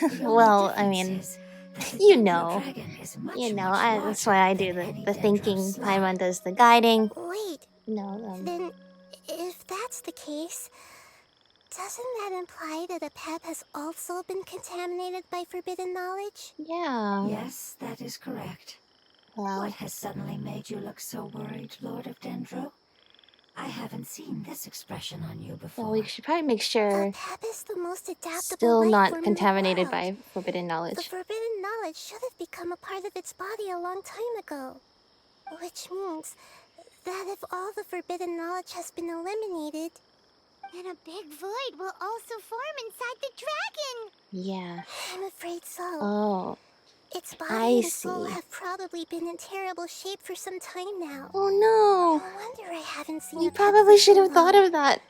The only Well, I difference mean, is that the you Dendro know. Dragon is much, You know, much that's larger why I than do any the Dendro thinking. slime. Paimon does the guiding. Wait, No, then if that's the case, doesn't that imply that Apep has also been contaminated by forbidden knowledge? yeah. Yes, that is correct. Well, What has suddenly made you look so worried, Lord of Dendro? I haven't seen this expression on you before. well, we should probably make sure Pep is the most adaptable still life not form contaminated in the world. by forbidden knowledge. The forbidden knowledge should have become a part of its body a long time ago. Which means that if all the forbidden knowledge has been eliminated, then a big void will also form inside the dragon. Yeah. I'm afraid so. Oh, Its I body and soul see. have probably been in terrible shape for some time now. Oh No no! wonder I haven't seen You a pet probably for should so have thought long. of that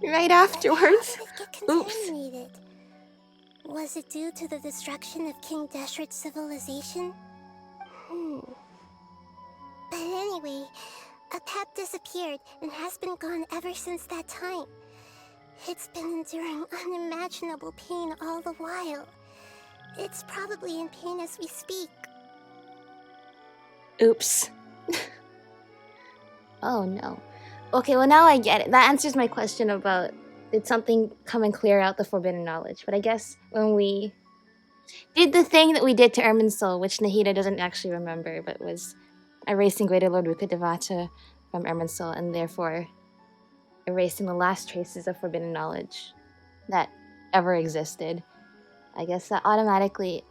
right But how afterwards. did it get Oops. contaminated? Was it due to the destruction of King Deshret's civilization? But anyway, a pet disappeared and has been gone ever since that time. It's been enduring unimaginable pain all the while. It's probably in pain as we speak. Oops. Oh no. Okay, well now I get it. That answers my question about did something come and clear out the forbidden knowledge. But I guess when we did the thing that we did to Irminsul, which Nahida doesn't actually remember, but was erasing Greater Lord Rukkhadevata from Irminsul, and therefore erasing the last traces of forbidden knowledge that ever existed. I guess that automatically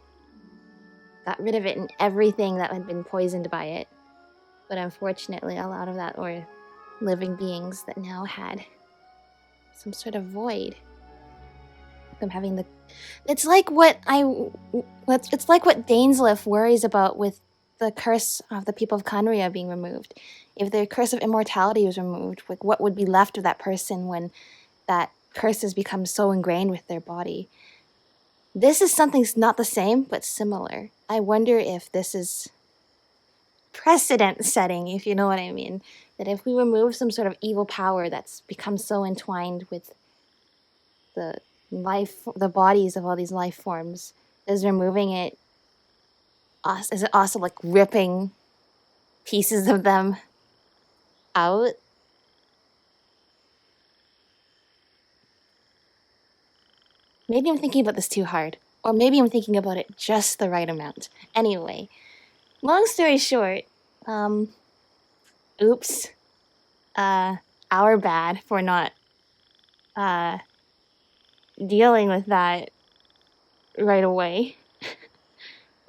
got rid of it and everything that had been poisoned by it. But unfortunately, a lot of that were living beings that now had some sort of void. Them having the... It's like what Dainsleif worries about with the curse of the people of Khaenri'ah being removed. If the curse of immortality was removed, like what would be left of that person when that curse has become so ingrained with their body? This is something not the same, but similar. I wonder if this is precedent setting, if you know what I mean. That if we remove some sort of evil power that's become so entwined with the bodies of all these life forms, is removing it, is it also like ripping pieces of them out? Maybe I'm thinking about this too hard. Or maybe I'm thinking about it just the right amount. Anyway, long story short, oops. Our bad for not dealing with that right away.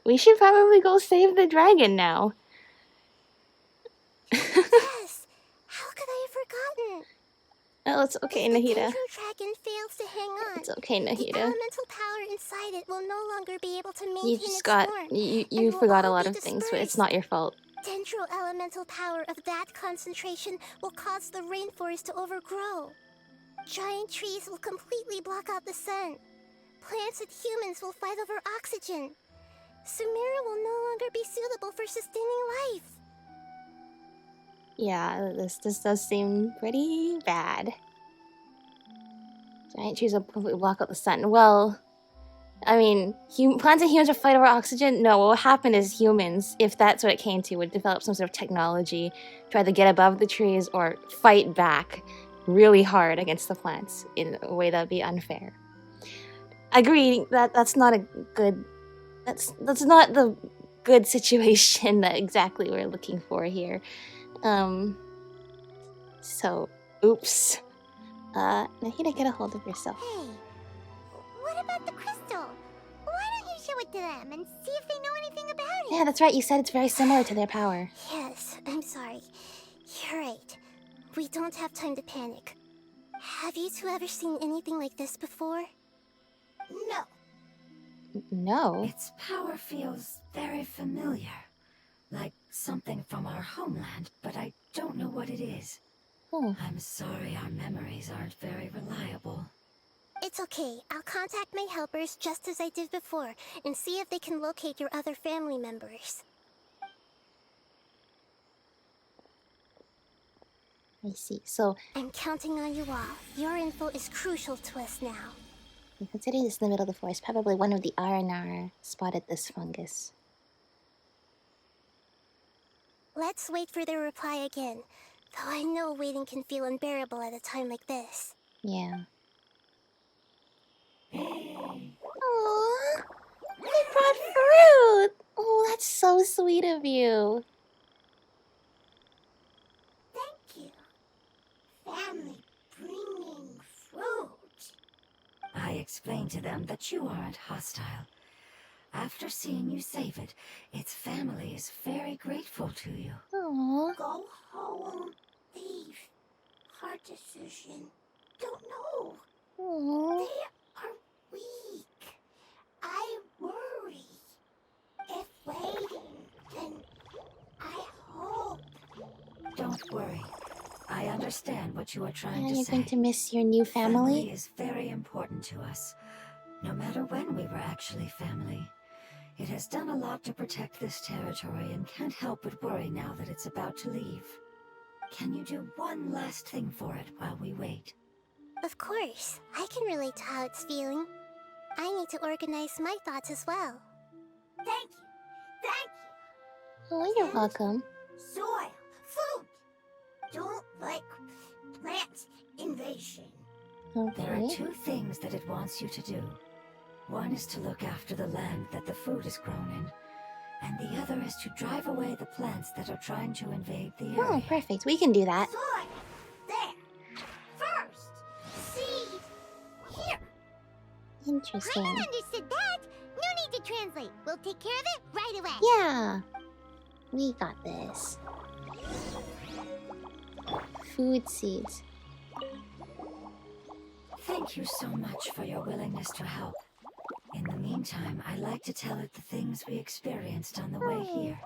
We should probably go save the dragon now. Yes! How could I have forgotten? Oh, it's okay, If the Nahida. Dendro dragon fails to hang on, It's okay, the Nahida. elemental power inside it will no longer be able to maintain You its just got... form. You and will forgot a all lot be of things, but it's dispersed. not your fault. Dendro elemental power of that concentration will cause the rainforest to overgrow. Giant trees will completely block out the sun. Plants and humans will fight over oxygen. Sumeru will no longer be suitable for sustaining life. Yeah, this does seem pretty bad. Giant trees will completely block out the sun. Well, I mean, plants and humans will fight over oxygen? No, what will happen is humans, if that's what it came to, would develop some sort of technology, try to get above the trees, or fight back really hard against the plants in a way that would be unfair. Agreed, that's not a good... That's not the good situation that exactly we're looking for here. So, oops. Nahida, get a hold of yourself. Hey, what about the crystal? Why don't you show it to them and see if they know anything about it? Yeah, that's right, you said it's very similar to their power. Yes, I'm sorry. You're right. We don't have time to panic. Have you two ever seen anything like this before? No. No. Its power feels very familiar. Like something from our homeland, but I don't know what it is. Oh. I'm sorry our memories aren't very reliable. It's okay. I'll contact my helpers just as I did before and see if they can locate your other family members. I see. So, I'm counting on you all. Your info is crucial to us now. considering this in the middle of the forest, probably one of the Aranar spotted this fungus. Let's wait for their reply again. Though I know waiting can feel unbearable at a time like this. Yeah. Aww, they brought fruit! Oh, that's so sweet of you. I explained to them that you aren't hostile. After seeing you save it, its family is very grateful to you. Aww. Go home. Leave. Hard decision. Don't know. Aww. They are weak. I worry. If waiting, then I hope. Don't worry. I understand what you are trying And to you're say. going to miss your new family? Family is very important to us, no matter when we were actually family. It has done a lot to protect this territory and can't help but worry now that it's about to leave. Can you do one last thing for it while we wait? Of course. I can relate to how it's feeling. I need to organize my thoughts as well. Thank you. Thank you. Oh, you're welcome. Soil. Food. Don't like plant invasion. There are Okay. 2 things that it wants you to do. One is to look after the land that the food is grown in, and the other is to drive away the plants that are trying to invade the area. Oh, perfect. We can do that. Soil. There. First. Seed. Here. Interesting. Paimon understood that. No need to translate. We'll take care of it right away. Yeah. We got this. Food seeds. Thank you so much for your willingness to help. In the meantime, I'd like to tell it the things we experienced on the way here.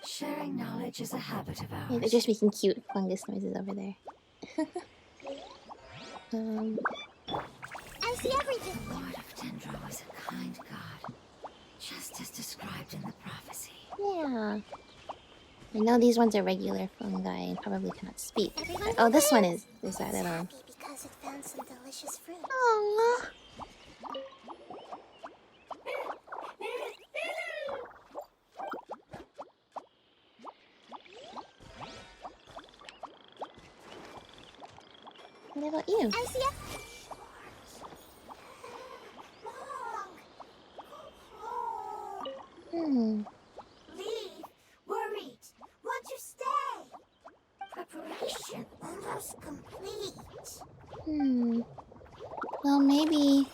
Sharing knowledge is a habit of Yeah, they're ours. just making cute fungus noises over there. I see everything. The Lord of Dendro is a kind god, just as described in the prophecy. Yeah. I know these ones are regular fungi and probably cannot speak. Everyone Oh, this one wins. is that It's other one. happy because it found some delicious fruit. Aww. What about you? I see it. Hmm. Leave. Worried. Want to stay. Preparation almost complete. Hmm. Well, maybe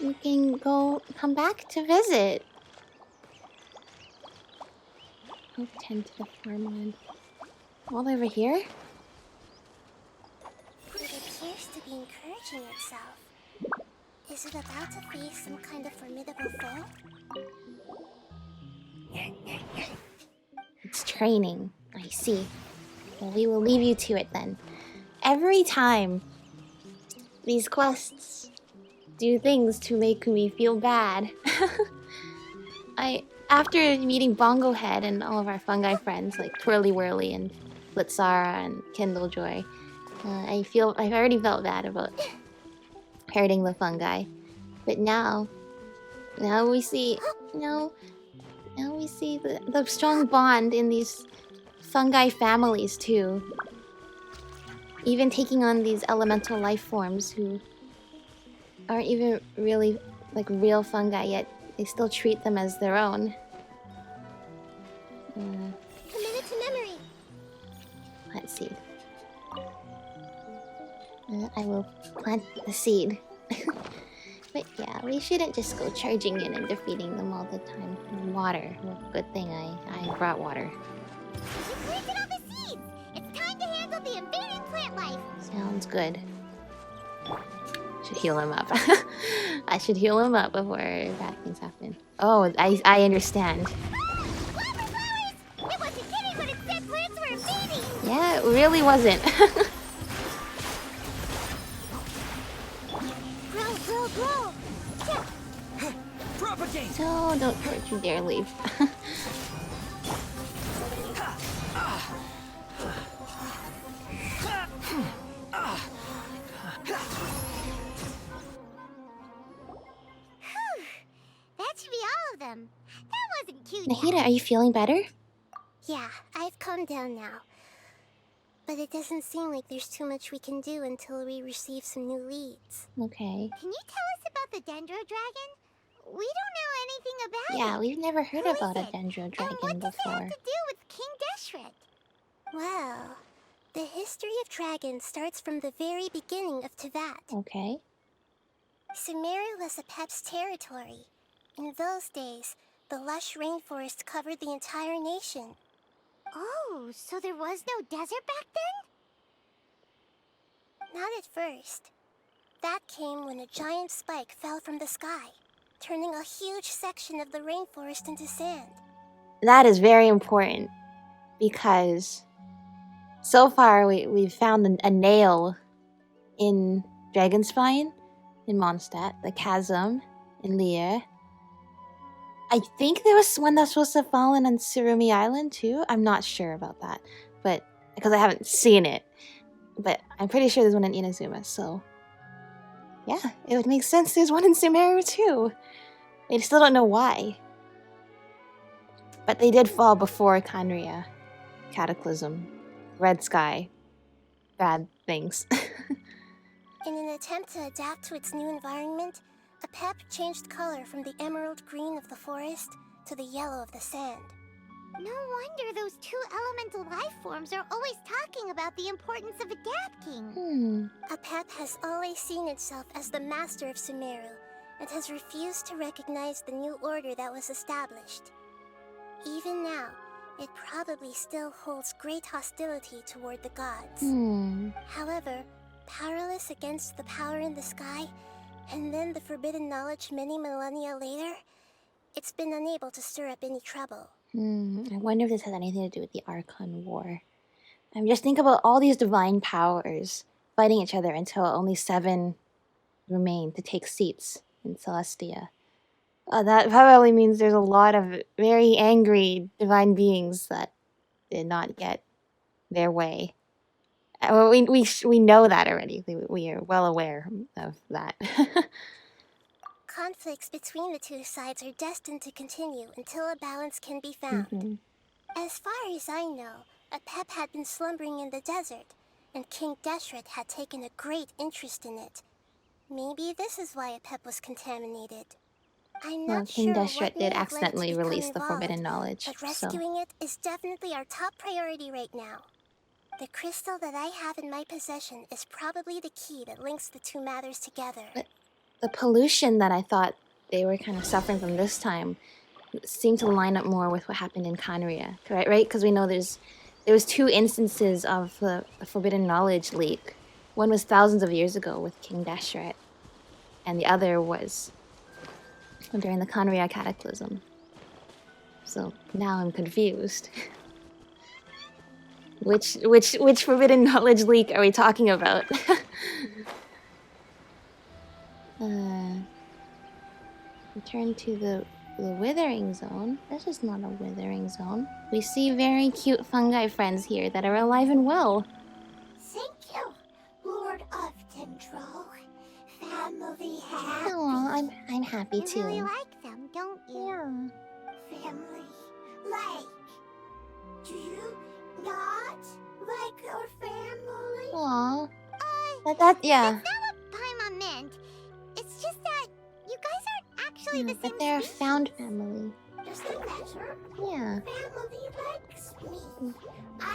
we can come back to visit. Go tend to the farmland. All over here? It appears to be encouraging itself. Is it about to face some kind of formidable foe? It's training. I see. Well, we will leave you to it then. Every time these quests do things to make me feel bad. After meeting Bongo Head and all of our fungi friends like Twirly Whirly and Blitzara and Kindlejoy, I've already felt bad about hurting the fungi. But now we see, now we see the strong bond in these fungi families too. Even taking on these elemental life forms who aren't even really like real fungi yet, they still treat them as their own. Committed to memory. Plant seed. I will plant the seed. But yeah, we shouldn't just go charging in and defeating them all the time. Water. Well, good thing I brought water. You planted all the seeds. It's time to handle the invading plant life. Sounds good. Should heal him up. I should heal him up before bad things happen. Oh, I understand. Wildflowers! It wasn't kidding when it said plants were invading. Yeah, it really wasn't. Grow. Propagate! No, don't you dare leave. That should be all of them. That wasn't cute. Nahida, are you feeling better? Yeah, I've calmed down now. But it doesn't seem like there's too much we can do until we receive some new leads. Okay. Can you tell us about the Dendro Dragon? We don't know anything about it. Yeah, we've never heard Who about a is it? Dendro And Dragon what does it before. have to do with King Deshret? Well, the history of dragons starts from the very beginning of Teyvat. Okay. Sumeru was Apep's territory. In those days, the lush rainforest covered the entire nation. Oh, so there was no desert back then? Not at first. That came when a giant spike fell from the sky, turning a huge section of the rainforest into sand. That is very important because so far we've found a nail in Dragonspine, in Mondstadt, the chasm in Lear. I think there was one that's supposed to have fallen on Surumi Island too. I'm not sure about that, but because I haven't seen it. But I'm pretty sure there's one in Inazuma, so yeah, it would make sense there's one in Sumeru too. I still don't know why. But they did fall before Khaenri'ah. Cataclysm. Red sky. Bad things. In an attempt to adapt to its new environment, Apep changed color from the emerald green of the forest to the yellow of the sand. No wonder those two elemental life forms are always talking about the importance of adapting. Apep has always seen itself as the master of Sumeru, and has refused to recognize the new order that was established. Even now, it probably still holds great hostility toward the gods. However, powerless against the power in the sky, and then the forbidden knowledge many millennia later, it's been unable to stir up any trouble. I wonder if this has anything to do with the Archon War. I'm just thinking about all these divine powers fighting each other until only 7 remain to take seats in Celestia. That probably means there's a lot of very angry divine beings that did not get their way. Well, we know that already. We are well aware of that. Conflicts between the two sides are destined to continue until a balance can be found. As far as I know, Apep had been slumbering in the desert, and King Deshret had taken a great interest in it. Maybe this is why Apep was contaminated. I'm not King sure Deshret what may did have led it to accidentally become release the involved, forbidden knowledge. but rescuing it is definitely our top priority right now. The crystal that I have in my possession is probably the key that links the two matters together. The pollution that I thought they were kind of suffering from this time seemed to line up more with what happened in Khaenri'ah, right? Because we know there was 2 instances of the forbidden knowledge leak. One was thousands of years ago with King Deshret, and the other was during the Khaenri'ah cataclysm. So now I'm confused. Which forbidden knowledge leak are we talking about? Return to the withering zone. This is not a withering zone. We see very cute fungi friends here that are alive and well. Thank you, Lord of Tendril. Family happy. Oh, I'm happy You too. really like them, don't you? Yeah. Family, like. Do you not like your family? Aw. Yeah. That's not what Paimon meant. It's just that you guys aren't actually the same But they're a species. found family. Does that matter? Yeah. Family likes me.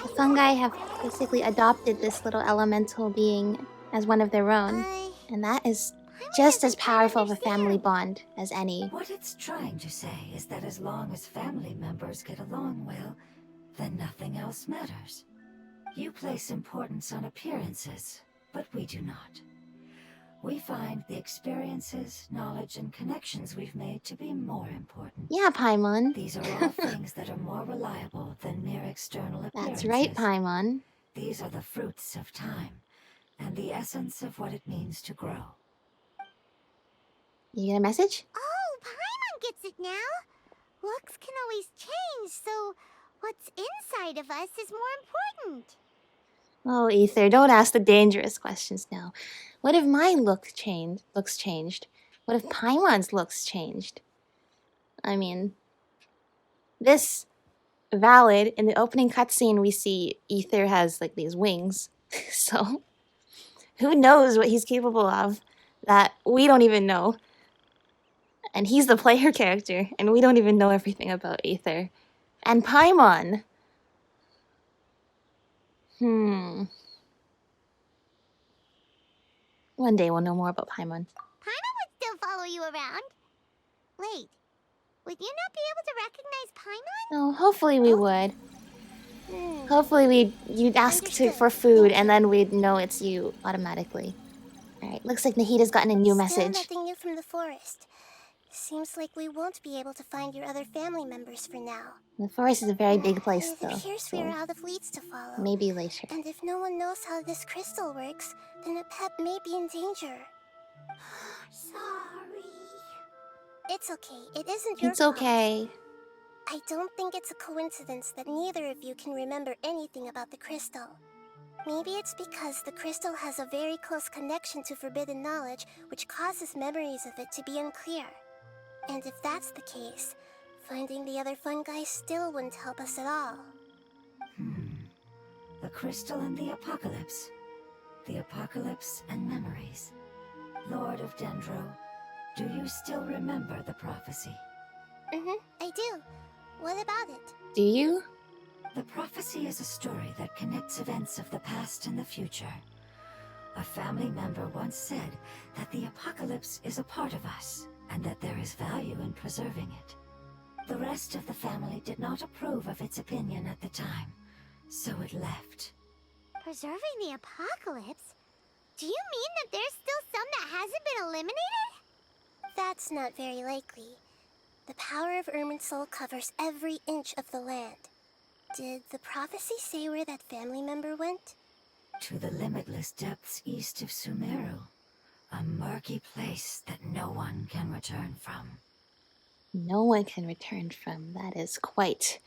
The fungi have basically adopted this little elemental being as one of their own. And that is just as powerful of a family bond as any. What it's trying to say is that as long as family members get along well, then nothing else matters. You place importance on appearances, but we do not. We find the experiences, knowledge, and connections we've made to be more important. Yeah, Paimon. These are all things that are more reliable than mere external appearances. That's right, Paimon. These are the fruits of time, and the essence of what it means to grow. You get a message? Oh, Paimon gets it now. Looks can always change, so what's inside of us is more important. Oh, Aether, don't ask the dangerous questions now. What if my looks changed? What if Paimon's looks changed? I mean, this valid. In the opening cutscene, we see Aether has like these wings. So, who knows what he's capable of that we don't even know. And he's the player character, and we don't even know everything about Aether. And Paimon. One day we'll know more about Paimon. Paimon would still follow you around. Wait, would you not be able to recognize Paimon? Oh, hopefully we would. Hmm. Hopefully you'd ask Understood. for food Thank and you. then we'd know it's you automatically. Alright, looks like Nahida's gotten a new Still message. nothing new from the forest. Seems like we won't be able to find your other family members for now. The forest is a very big place It though, appears we are so out of leads to follow. maybe later. And if no one knows how this crystal works, then a pet may be in danger. Sorry. It's okay. It isn't your It's fault. okay. I don't think it's a coincidence that neither of you can remember anything about the crystal. Maybe it's because the crystal has a very close connection to forbidden knowledge, which causes memories of it to be unclear. And if that's the case, finding the other fungi still wouldn't help us at all. The crystal and the apocalypse. The apocalypse and memories. Lord of Dendro, do you still remember the prophecy? I do. What about it? Do you? The prophecy is a story that connects events of the past and the future. A family member once said that the apocalypse is a part of us, and that there is value in preserving it. The rest of the family did not approve of its opinion at the time, so it left. Preserving the apocalypse? Do you mean that there's still some that hasn't been eliminated? That's not very likely. The power of Irminsul covers every inch of the land. Did the prophecy say where that family member went? To the limitless depths east of Sumeru, a murky place that no one can return from. No one can return from. That is quite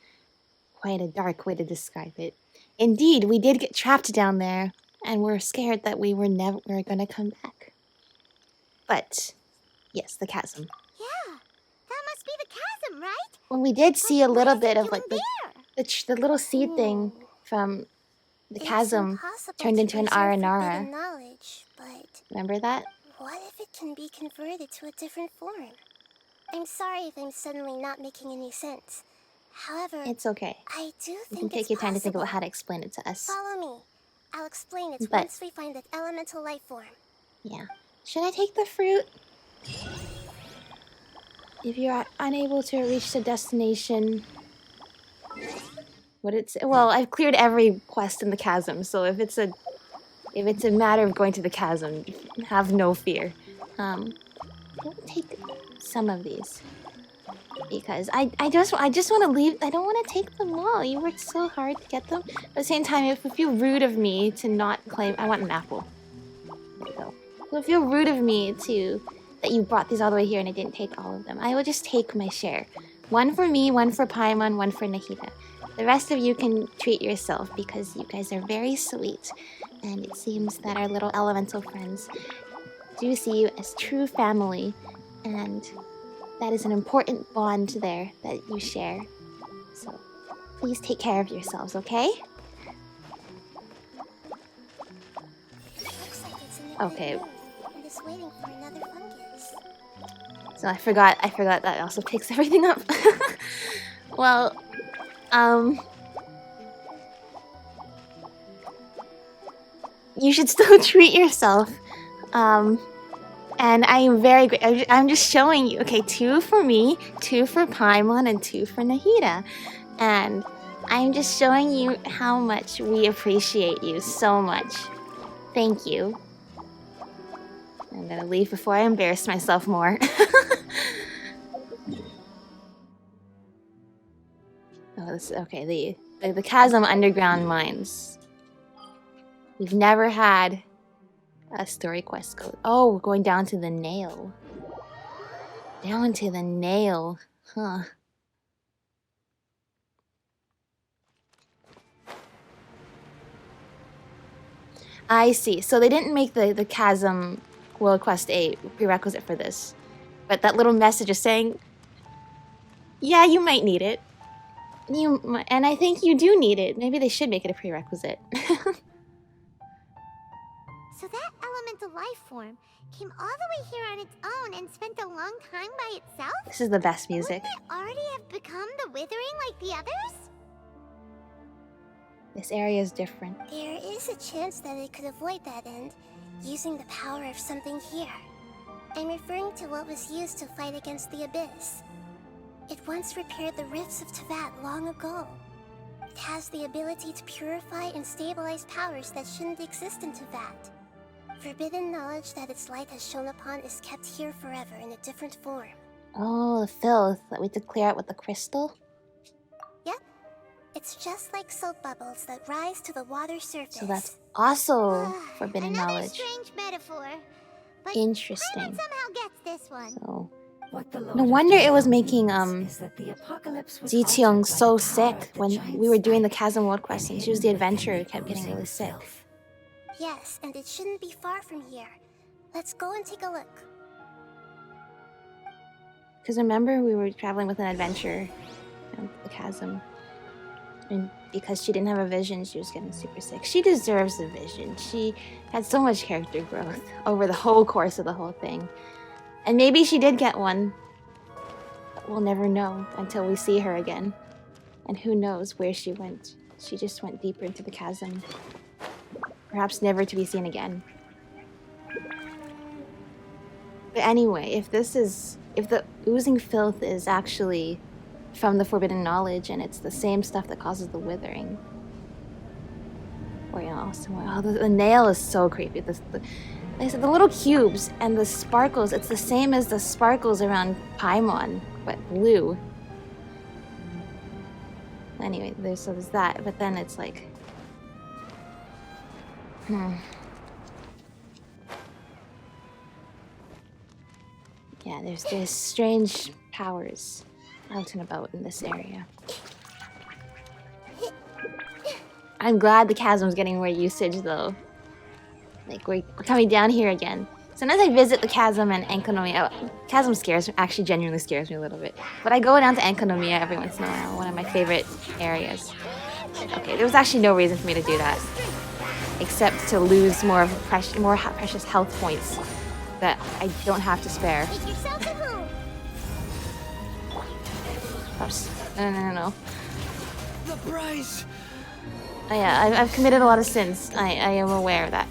a dark way to describe it. Indeed, we did get trapped down there, and we're scared that we were never gonna come back. But yes, the chasm. Yeah, that must be the chasm, right? Well, we did see a But little what is it bit of doing like there? the little seed thing from the It's chasm impossible turned to into an preserve Aranara. forbidden knowledge, but Remember that? what if it can be converted to a different form? I'm sorry if I'm suddenly not making any sense. However, It's okay. I do You think can take it's your time to think about possible. how to explain it to us. Follow me. I'll explain it But- once we find that elemental life form. Yeah. Should I take the fruit? If you're unable to reach the destination... What it's... Well, I've cleared every quest in the chasm, so if it's a matter of going to the chasm, have no fear. I'll take some of these. Because I just want to leave. I don't want to take them all. You worked so hard to get them. But at the same time, it would feel rude of me to not claim... I want an apple. There we go. It would feel rude of me that you brought these all the way here and I didn't take all of them. I will just take my share. One for me, one for Paimon, one for Nahida. The rest of you can treat yourself because you guys are very sweet. And it seems that our little elemental friends do see you as true family. And that is an important bond there that you share. So please take care of yourselves, okay? Looks like it's in the Okay. room and is waiting for another fungus. So I forgot that also picks everything up. Well, you should still treat yourself. And I am very great. I'm just showing you. Okay, 2 for me, 2 for Paimon, and 2 for Nahida. And I'm just showing you how much we appreciate you so much. Thank you. I'm gonna leave before I embarrass myself more. Oh, this okay. The chasm underground mines. We've never had a story quest code. Oh, we're going down to the nail. Down to the nail. Huh. I see. So they didn't make the chasm world quest a prerequisite for this. But that little message is saying, yeah, you might need it. And I think you do need it. Maybe they should make it a prerequisite. So that elemental life form came all the way here on its own and spent a long time by itself? This is the best music. Wouldn't it already have become the withering like the others? This area is different. There is a chance that it could avoid that end, using the power of something here. I'm referring to what was used to fight against the Abyss. It once repaired the rifts of Teyvat long ago. It has the ability to purify and stabilize powers that shouldn't exist in Teyvat. Forbidden knowledge that its light has shone upon is kept here forever in a different form. Oh, the filth that we had to clear out with the crystal? Yep. It's just like soap bubbles that rise to the water surface. So that's also forbidden Another knowledge. strange metaphor. But Interesting. Paimon somehow gets this one. So, What the no Lord wonder of it was Teyvat making means is that the apocalypse was Zicheong altered by so the power sick of the when giant we were doing the spike Chasm World quest, and she was the hidden within adventurer who the kept getting oozing really sick. filth. Yes, and it shouldn't be far from here. Let's go and take a look. Because remember, we were traveling with an adventurer down the chasm. And because she didn't have a vision, she was getting super sick. She deserves a vision. She had so much character growth over the whole course of the whole thing. And maybe she did get one. But we'll never know until we see her again. And who knows where she went. She just went deeper into the chasm. Perhaps never to be seen again. But anyway, if the oozing filth is actually from the forbidden knowledge, and it's the same stuff that causes the withering. Or, you know, also, oh, the nail is so creepy. Like I said, the little cubes and the sparkles, it's the same as the sparkles around Paimon, but blue. Anyway, there's that, but then it's like... Yeah, there's strange powers out and about in this area. I'm glad the chasm's getting more usage, though. Like, we're coming down here again. Sometimes I visit the chasm and Enkonomiya. Chasm actually genuinely scares me a little bit. But I go down to Enkonomiya every once in a while, one of my favorite areas. Okay, there was actually no reason for me to do that. Except to lose more precious health points that I don't have to spare. Make yourself at home. Oops. No. The price! Oh yeah, I've committed a lot of sins. I am aware of that.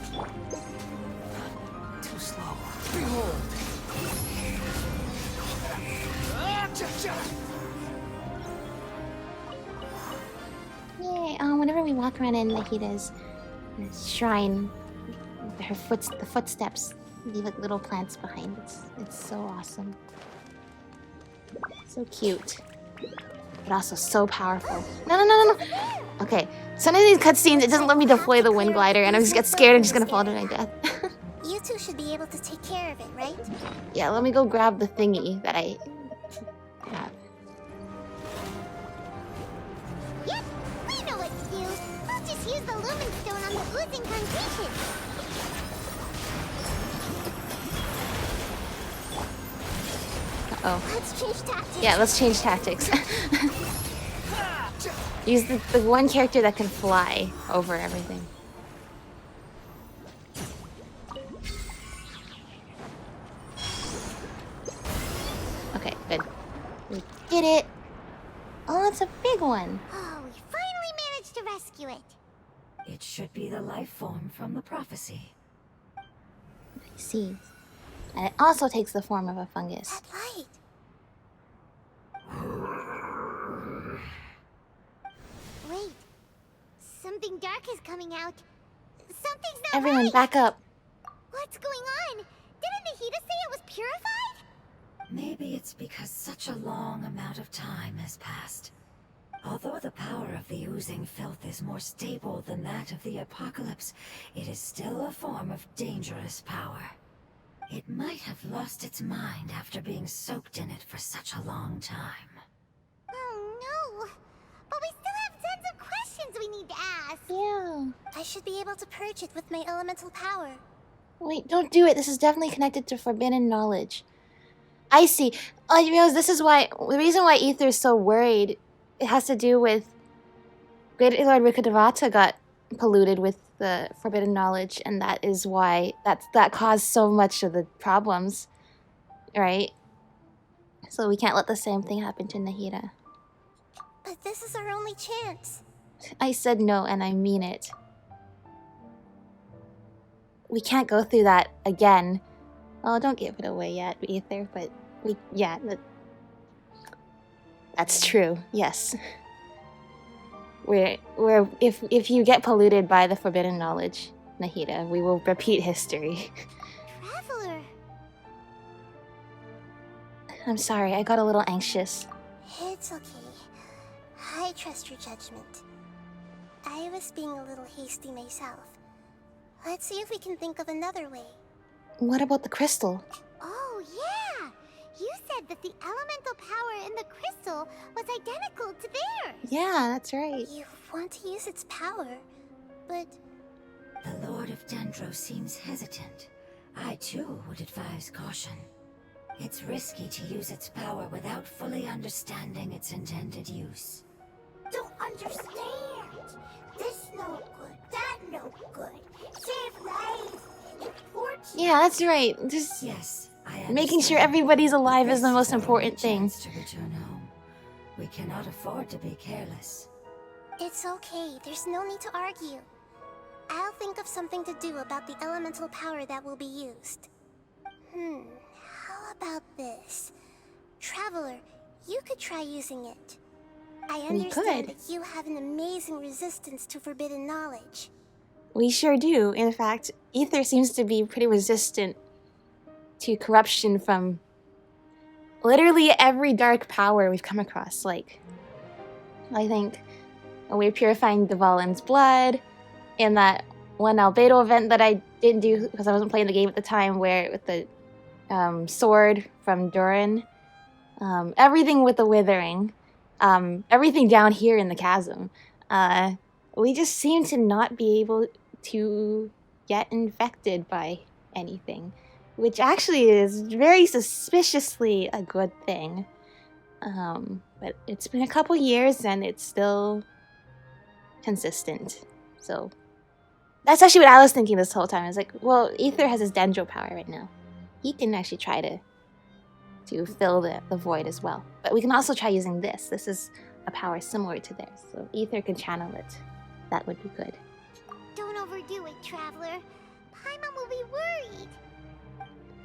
Too slow. Behold! Yay! Whenever we walk around in Nahida's shrine, the footsteps leave like little plants behind. It's so awesome. So cute. But also so powerful. No. Okay, some of these cutscenes, it doesn't let me deploy the wind glider, and I just get scared I'm just gonna fall to my death. You two should be able to take care of it, right? Yeah, let me go grab the thingy that I have. Yep, we know what to do. We'll just use the lumen stone on the oozing concretion. Uh-oh. Let's change tactics. Yeah, let's change tactics. Use the one character that can fly over everything. Okay, good. We did it! Oh, it's a big one. Oh, we finally managed to rescue it. It should be the life form from the prophecy. I see. And it also takes the form of a fungus. That light. Wait, something dark is coming out. Something's not Everyone, right. back up. What's going on? Didn't Nahida say it was purified? Maybe it's because such a long amount of time has passed. Although the power of the oozing filth is more stable than that of the apocalypse, it is still a form of dangerous power. It might have lost its mind after being soaked in it for such a long time. Oh no! But we still have tons of questions we need to ask. Yeah. I should be able to purge it with my elemental power. Wait, don't do it. This is definitely connected to forbidden knowledge. I see. Oh, you realize this is why... The reason why Aether is so worried, it has to do with... Great Lord Rikudevata got polluted with the forbidden knowledge, and that is why... That caused so much of the problems. Right? So we can't let the same thing happen to Nahida. But this is our only chance. I said no, and I mean it. We can't go through that again. Oh, don't give it away yet, Aether, but yeah, that's true, yes. If you get polluted by the forbidden knowledge, Nahida, we will repeat history. Traveler! I'm sorry, I got a little anxious. It's okay. I trust your judgment. I was being a little hasty myself. Let's see if we can think of another way. What about the crystal? Oh, yeah! You said that the elemental power in the crystal was identical to theirs! Yeah, that's right. You want to use its power, but... The Lord of Dendro seems hesitant. I too would advise caution. It's risky to use its power without fully understanding its intended use. Don't understand. This no good, that no good. Save lives. Important. Yeah, that's right. Just Yes, I making sure understand. everybody's alive is the This most our important only thing. chance to return home. We cannot afford to be careless. It's okay, there's no need to argue. I'll think of something to do about the elemental power that will be used. How about this? Traveler, you could try using it. I understand that you have an amazing resistance to forbidden knowledge. We sure do. In fact, Aether seems to be pretty resistant to corruption from literally every dark power we've come across. Like, I think we're purifying Dvalin's blood in that one albedo event that I didn't do because I wasn't playing the game at the time, where with the sword from Durin, everything with the withering, everything down here in the chasm. We just seem to not be able to get infected by anything, which actually is very suspiciously a good thing. But it's been a couple years and it's still consistent. So that's actually what I was thinking this whole time. I was like, well, Aether has his dendro power right now. He can actually try to fill the void as well. But we can also try using this. This is a power similar to theirs. So Aether can channel it. That would be good. Don't overdo it, Traveler. Paimon will be worried.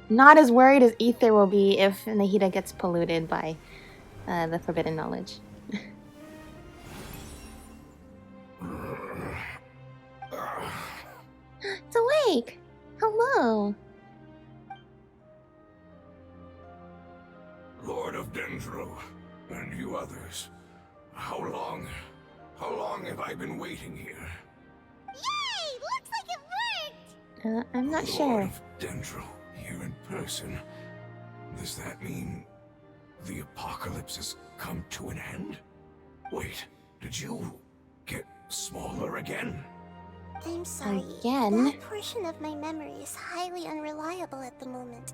Not as worried as Aether will be if Nahida gets polluted by the forbidden knowledge. It's awake! Hello! Lord of Dendro, and you others, how long have I been waiting here? Yay! Looks like it worked! I'm not Lord sure. of Dendro, here in person. Does that mean the apocalypse has come to an end? Wait, did you get smaller again? I'm sorry. Again? That portion of my memory is highly unreliable at the moment.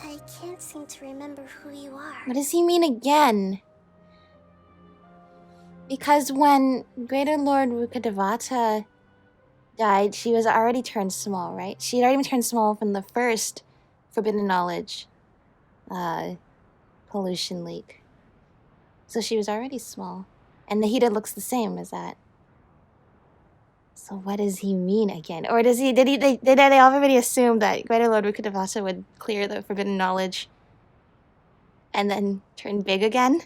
I can't seem to remember who you are. What does he mean again? Because when Greater Lord Rukkhadevata died, she was already turned small, right? She had already been turned small from the first Forbidden Knowledge pollution leak. So she was already small. And Nahida looks the same as that. So what does he mean again? Or did they already assume that Greater Lord Rukkhadevata would clear the Forbidden Knowledge and then turn big again?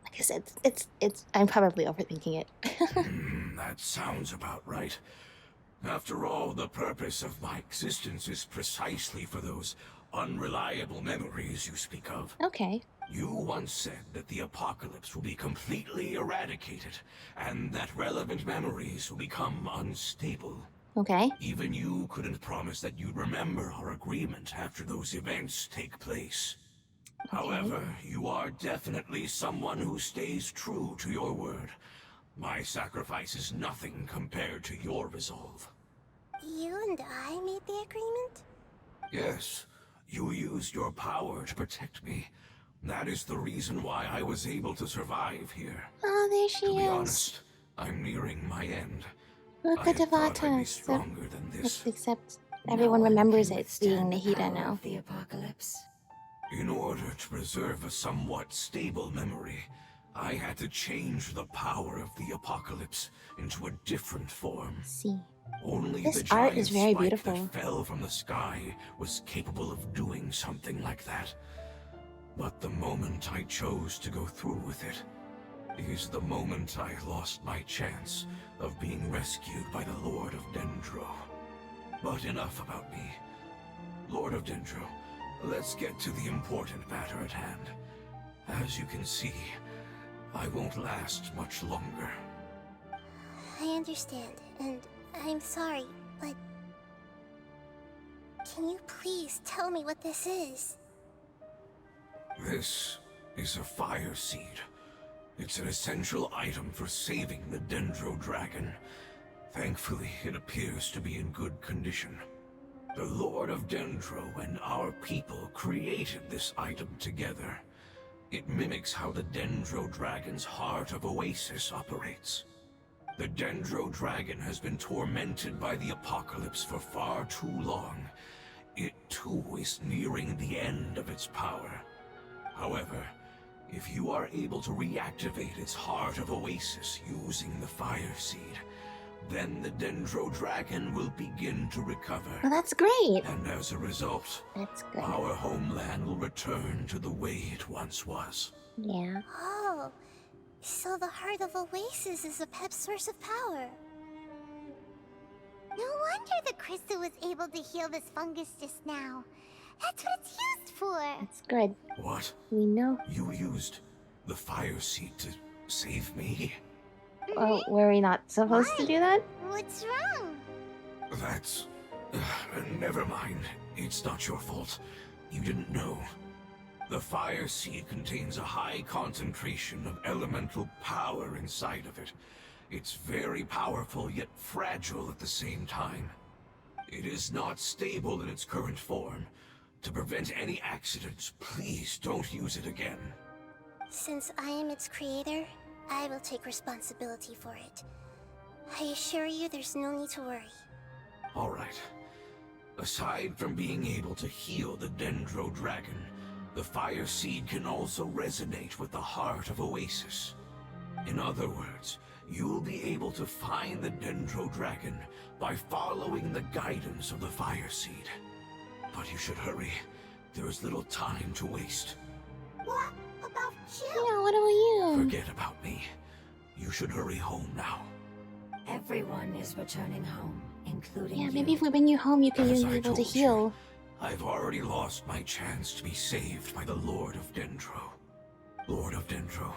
Like I said, I'm probably overthinking it. That sounds about right. After all, the purpose of my existence is precisely for those unreliable memories you speak of. Okay. You once said that the apocalypse will be completely eradicated, and that relevant memories will become unstable. Okay. Even you couldn't promise that you'd remember our agreement after those events take place. Okay. However, you are definitely someone who stays true to your word. My sacrifice is nothing compared to your resolve. You and I made the agreement? Yes, you used your power to protect me. That is the reason why I was able to survive here. Oh, there she To be is. honest, I'm nearing my end. I had thought I'd be Rukkhadevata. stronger than this. Except everyone No one remembers can it being withstand the Nahida power now. of the apocalypse. In order to preserve a somewhat stable memory, I had to change the power of the apocalypse into a different form. See. Only This the art giant is very spike beautiful. that fell from the sky was capable of doing something like that. But the moment I chose to go through with it is the moment I lost my chance of being rescued by the Lord of Dendro. But enough about me. Lord of Dendro, let's get to the important matter at hand. As you can see, I won't last much longer. I understand, and I'm sorry, but... Can you please tell me what this is? This is a fire seed. It's an essential item for saving the Dendro Dragon. Thankfully, it appears to be in good condition. The Lord of Dendro and our people created this item together. It mimics how the Dendro Dragon's Heart of Oasis operates. The Dendro Dragon has been tormented by the apocalypse for far too long. It too is nearing the end of its power. However, if you are able to reactivate its Heart of Oasis using the Fire Seed, then the Dendro Dragon will begin to recover. Well, that's great. And as a result, That's good. our homeland will return to the way it once was. Yeah. Oh, so the Heart of Oasis is a pep source of power. No wonder the crystal was able to heal this fungus just now. That's what it's used for. That's good. What? We know. You used the Fire Seed to save me? Oh, were we not supposed to do that? What's wrong? That's... never mind. It's not your fault. You didn't know. The Fire Seed contains a high concentration of elemental power inside of it. It's very powerful, yet fragile at the same time. It is not stable in its current form. To prevent any accidents, please don't use it again. Since I am its creator, I will take responsibility for it. I assure you there's no need to worry. Alright. Aside from being able to heal the Dendro Dragon, the Fire Seed can also resonate with the Heart of Oasis. In other words, you'll be able to find the Dendro Dragon by following the guidance of the Fire Seed. But you should hurry. There is little time to waste. What about you? Yeah, what about you? Forget about me. You should hurry home now. Everyone is returning home, including Yeah, you. maybe if we bring you home, you can As be I able to told you, heal. I've already lost my chance to be saved by the Lord of Dendro. Lord of Dendro,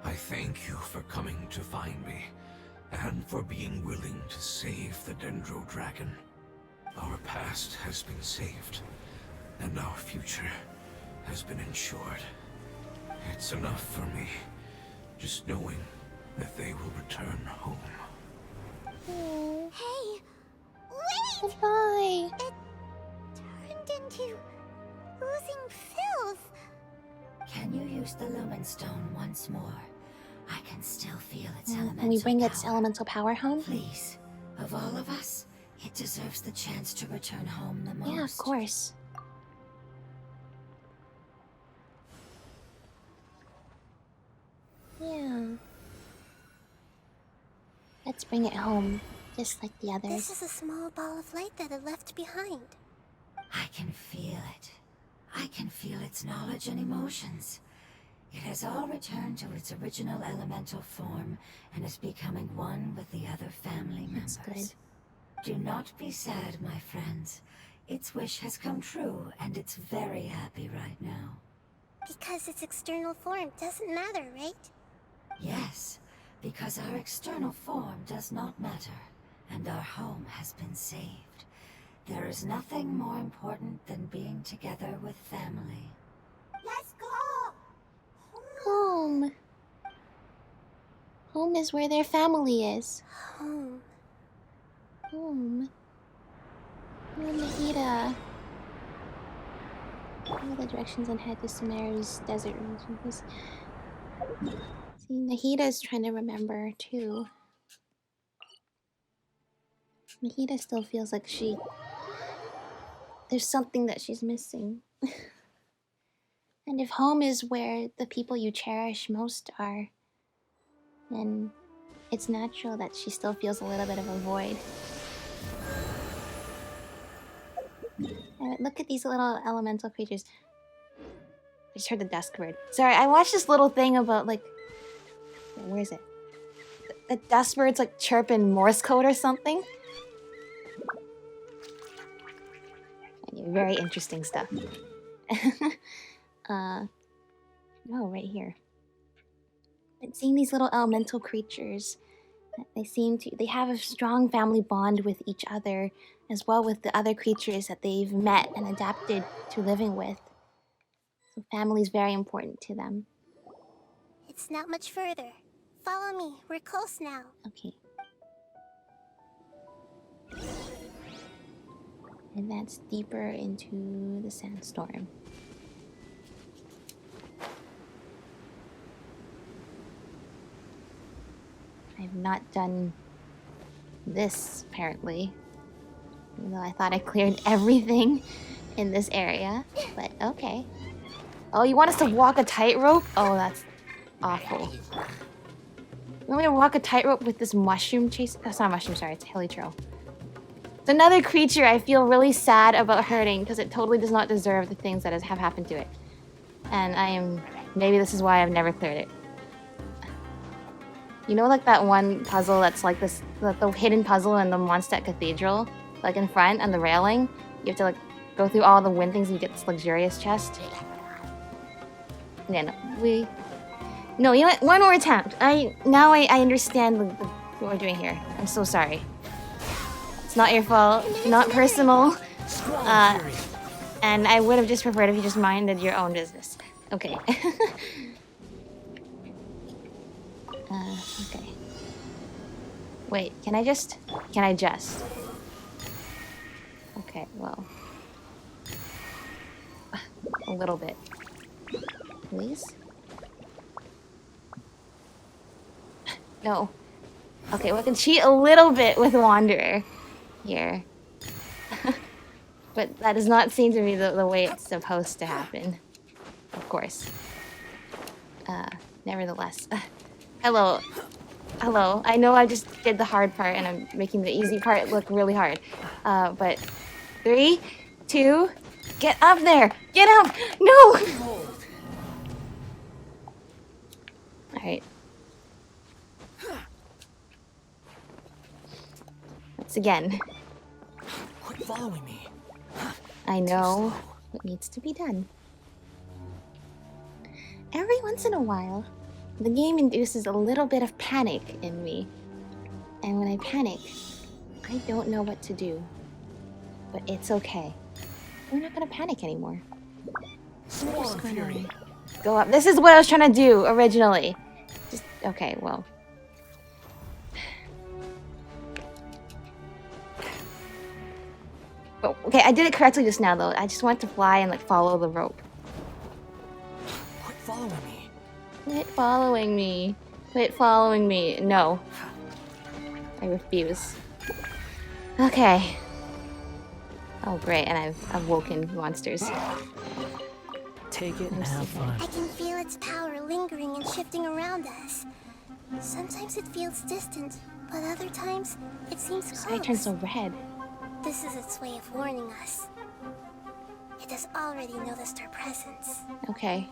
I thank you for coming to find me, and for being willing to save the Dendro Dragon. Our past has been saved, and our future has been ensured. It's enough for me, just knowing that they will return home. Oh, Hey, wait! goodbye. It turned into oozing filth. Can you use the Lumen Stone once more? I can still feel its elemental Can we bring power. its elemental power home? Please, of all of us, it deserves the chance to return home the most. Yeah, of course. Yeah. Let's bring it home, just like the others. This is a small ball of light that it left behind. I can feel it. I can feel its knowledge and emotions. It has all returned to its original elemental form and is becoming one with the other family members. That's good. Do not be sad, my friends. Its wish has come true, and it's very happy right now. Because its external form doesn't matter, right? Yes, because our external form does not matter, and our home has been saved. There is nothing more important than being together with family. Let's go! Home. Home is where their family is. Home. Home. Nahida. Follow the directions and head to Sumeru's desert regions. See, Nahida's trying to remember too. Nahida still feels like there's something that she's missing. And if home is where the people you cherish most are, then it's natural that she still feels a little bit of a void. look at these little elemental creatures. I just heard the dusk bird. Sorry, I watched this little thing about like... Where is it? The dusk bird's like chirping Morse code or something. Very interesting stuff. Oh, right here. And seeing these little elemental creatures, they have a strong family bond with each other, as well with the other creatures that they've met and adapted to living with. So family is very important to them. It's not much further. Follow me. We're close now. Okay. Advance deeper into the sandstorm. I've not done this, apparently. Even though I thought I cleared everything in this area. But okay. Oh, you want us to walk a tightrope? Oh, that's awful. You want me to walk a tightrope with this mushroom chase? That's not a mushroom, sorry, it's Helitril. It's another creature I feel really sad about hurting because it totally does not deserve the things that have happened to it. And maybe this is why I've never cleared it. You know, like that one puzzle that's like this, the hidden puzzle in the Mondstadt Cathedral? Like in front on the railing? You have to like go through all the win things and you get this luxurious chest. Yeah, no, you know what? One more attempt. Now I understand what we're doing here. I'm so sorry. It's not your fault. Not personal. And I would have just preferred if you just minded your own business. Okay. Okay. Wait, can I just? Okay, well. A little bit. Please? No. Okay, well, I can cheat a little bit with Wanderer here. But that does not seem to be the way it's supposed to happen. Of course. Nevertheless. Hello. Hello. I know I just did the hard part and I'm making the easy part look really hard. But 3, 2, get up there! Get up! No! Alright. Once again. Quit following me. I know what needs to be done. Every once in a while, the game induces a little bit of panic in me. And when I panic, I don't know what to do. But it's okay. We're not gonna panic anymore. Swarm Fury. Go up. This is what I was trying to do originally. Just okay, well. Oh, okay, I did it correctly just now though. I just want to fly and like follow the rope. Quit following me. Quit following me. Quit following me. No. I refuse. Okay. Oh great, and I've woken monsters. Take it and have fun. I can feel its power lingering and shifting around us. Sometimes it feels distant, but other times it seems close. Why turns so red? This is its way of warning us. It has already noticed our presence. Okay.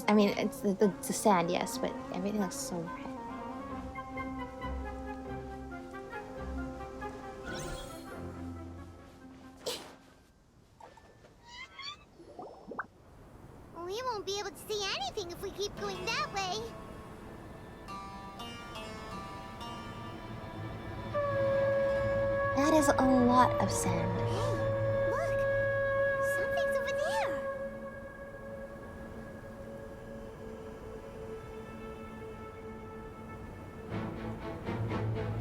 I mean, it's the sand, yes, but everything looks so red. We won't be able to see anything if we keep going that way. That is a lot of sand. Hey, look! Something's over there!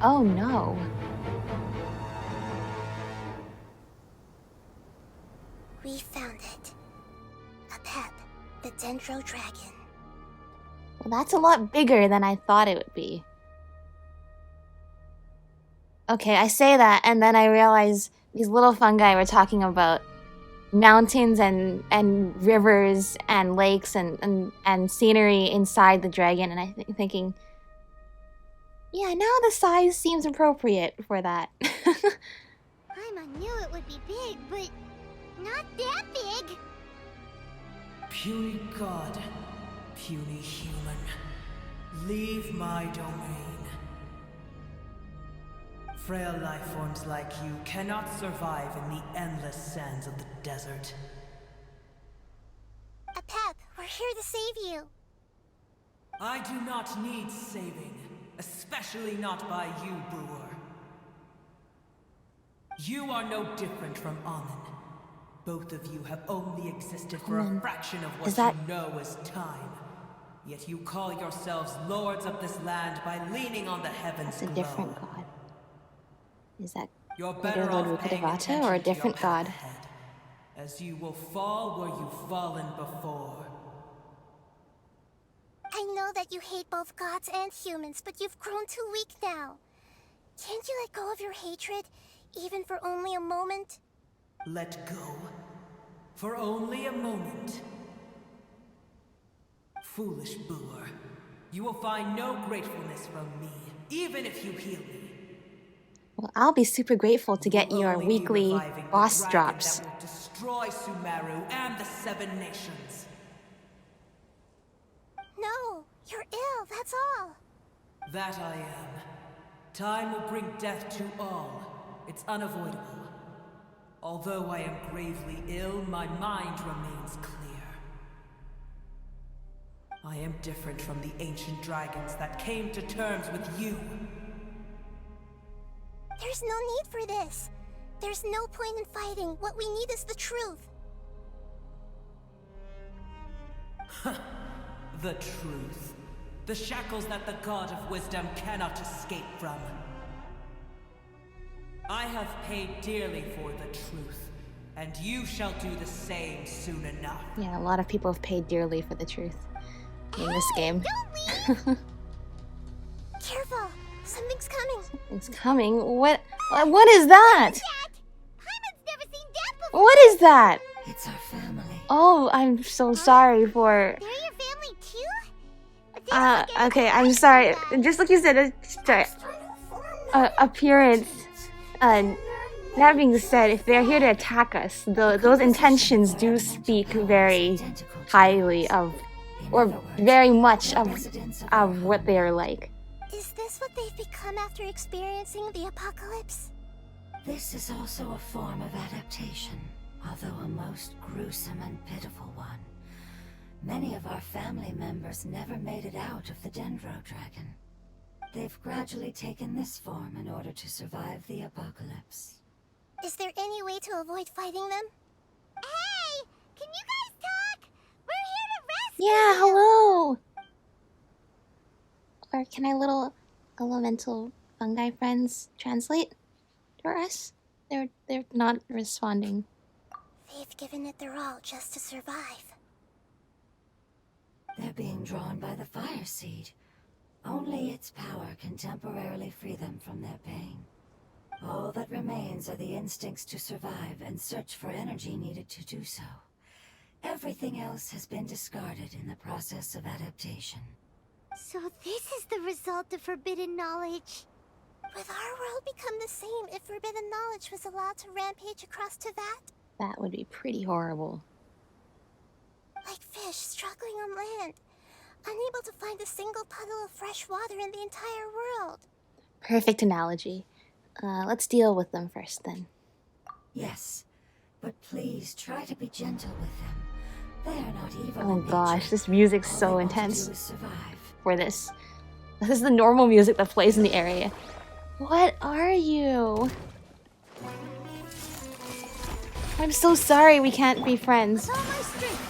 Oh no. We found it. A pep, the Dendro Dragon. Well, that's a lot bigger than I thought it would be. Okay, I say that, and then I realize these little fungi were talking about mountains and rivers and lakes and scenery inside the dragon, and I'm thinking, yeah, now the size seems appropriate for that. I'm Paimon knew it would be big, but not that big. Puny god, puny human, leave my domain. Frail life forms like you cannot survive in the endless sands of the desert. Apep, we're here to save you. I do not need saving, especially not by you, Brewer. You are no different from Amun. Both of you have only existed for a fraction of what you know as time. Yet you call yourselves lords of this land by leaning on the heavens That's a different god. Is that You're better better Lord off paying Rukkhadevata attention or a to your different path god? ahead, as you will fall where you've fallen before. I know that you hate both gods and humans, but you've grown too weak now. Can't you let go of your hatred, even for only a moment? Let go. For only a moment. Foolish Brewer. You will find no gratefulness from me, even if you heal me. Well, I'll be super grateful to get your Only be weekly reviving the boss dragon drops. that will destroy Sumeru and the 7 nations. No, you're ill, that's all. That I am. Time will bring death to all. It's unavoidable. Although I am gravely ill, my mind remains clear. I am different from the ancient dragons that came to terms with you. There's no need for this. There's no point in fighting. What we need is the truth. The truth. The shackles that the God of Wisdom cannot escape from. I have paid dearly for the truth, and you shall do the same soon enough. Yeah, a lot of people have paid dearly for the truth in this game. Careful, something's coming. It's coming. What is that? Paimon's never seen that before. What is that? It's our family. Oh, I'm so sorry for. They're your family too? Okay, I'm sorry. Just like you said, appearance. That being said, if they're here to attack us, those intentions do speak very highly of, or very much of what they are like. Is this what they've become after experiencing the apocalypse? This is also a form of adaptation, although a most gruesome and pitiful one. Many of our family members never made it out of the Dendro Dragon. They've gradually taken this form in order to survive the apocalypse. Is there any way to avoid fighting them? Hey! Can you guys talk? We're here to rescue Yeah, you! hello! Or can our little elemental fungi friends translate for us? They're not responding. They've given it their all just to survive. They're being drawn by the fire seed. Only its power can temporarily free them from their pain. All that remains are the instincts to survive and search for energy needed to do so. Everything else has been discarded in the process of adaptation. So this is the result of forbidden knowledge. Would our world become the same if forbidden knowledge was allowed to rampage across Teyvat? That would be pretty horrible. Like fish struggling on land, unable to find a single puddle of fresh water in the entire world. Perfect analogy. Let's deal with them first, then. Yes, but please try to be gentle with them. They are not evil. Oh in gosh, nature. this music's All so they want to do intense is survive. for this. This is the normal music that plays in the area. What are you? I'm so sorry we can't be friends. All my strength!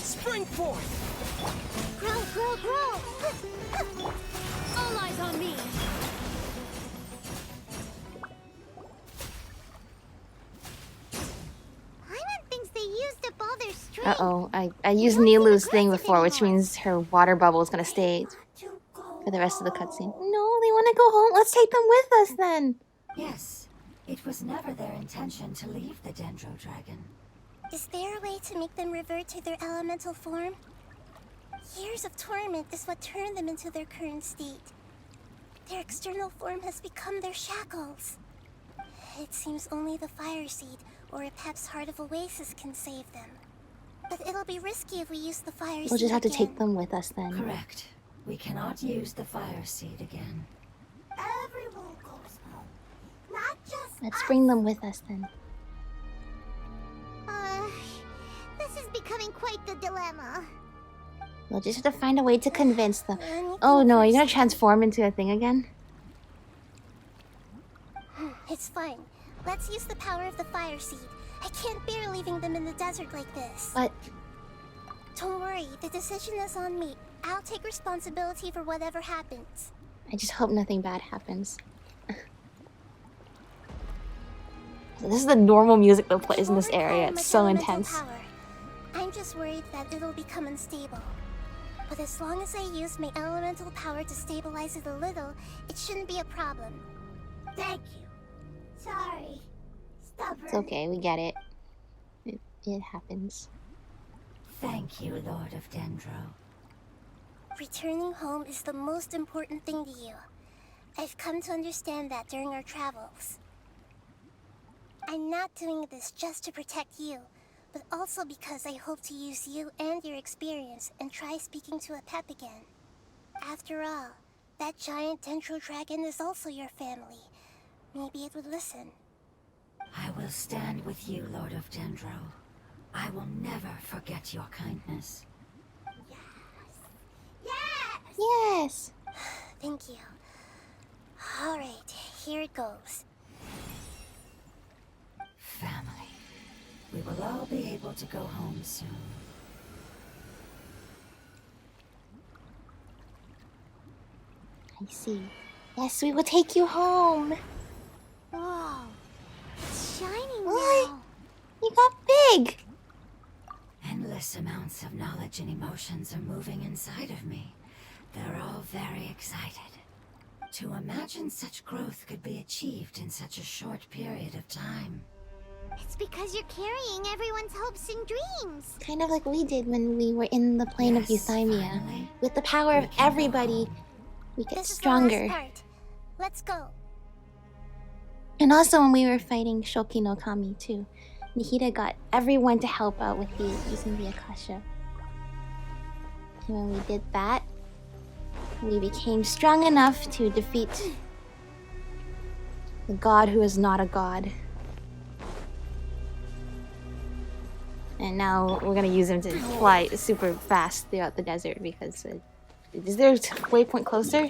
Spring forth! Grow, grow, grow! All eyes on me! Paimon thinks they used up all their strength. Uh-oh, I used Nilu's thing before, which means her water bubble is gonna stay for the rest of the cutscene. No, they wanna go home. Let's take them with us then. Yes, it was never their intention to leave the Dendro Dragon. Is there a way to make them revert to their elemental form? Years of torment is what turned them into their current state. Their external form has become their shackles. It seems only the fire seed or Epep's Heart of Oasis can save them. But it'll be risky if we use the fire seed. We'll just have to again. take them with us then. Correct. We cannot use the fire seed again. Everyone goes home. Not just Let's us. bring them with us then. This is becoming quite the dilemma. We'll just have to find a way to convince them. Oh no, you're gonna transform into a thing again? It's fine. Let's use the power of the fire seed. I can't bear leaving them in the desert like this. But Don't worry, the decision is on me. I'll take responsibility for whatever happens. I just hope nothing bad happens. So this is the normal music that plays in this area. It's so intense. Power. I'm just worried that it'll become unstable. But as long as I use my elemental power to stabilize it a little, it shouldn't be a problem. Thank you. Sorry. Stubborn. It's okay, we get it. It happens. Thank you, Lord of Dendro. Returning home is the most important thing to you. I've come to understand that during our travels. I'm not doing this just to protect you, but also because I hope to use you and your experience and try speaking to Epep again. After all, that giant dendro dragon is also your family. Maybe it would listen. I will stand with you, Lord of Dendro. I will never forget your kindness. Yes! Thank you. Alright, here it goes. Family. We will all be able to go home soon. I see. Yes, we will take you home. Whoa. It's shining What? now. You got big! Endless amounts of knowledge and emotions are moving inside of me. They're all very excited. To imagine such growth could be achieved in such a short period of time. It's because you're carrying everyone's hopes and dreams. Kind of like we did when we were in the plane of Yes, Euthymia. finally. With the power of We can go everybody, home. we get This stronger. is the last part. Let's go. And also when we were fighting Shoki no Kami too. Nahida got everyone to help out with using the Akasha. And when we did that, we became strong enough to defeat the god who is not a god. And now we're gonna use him to fly super fast throughout the desert because is there a waypoint closer?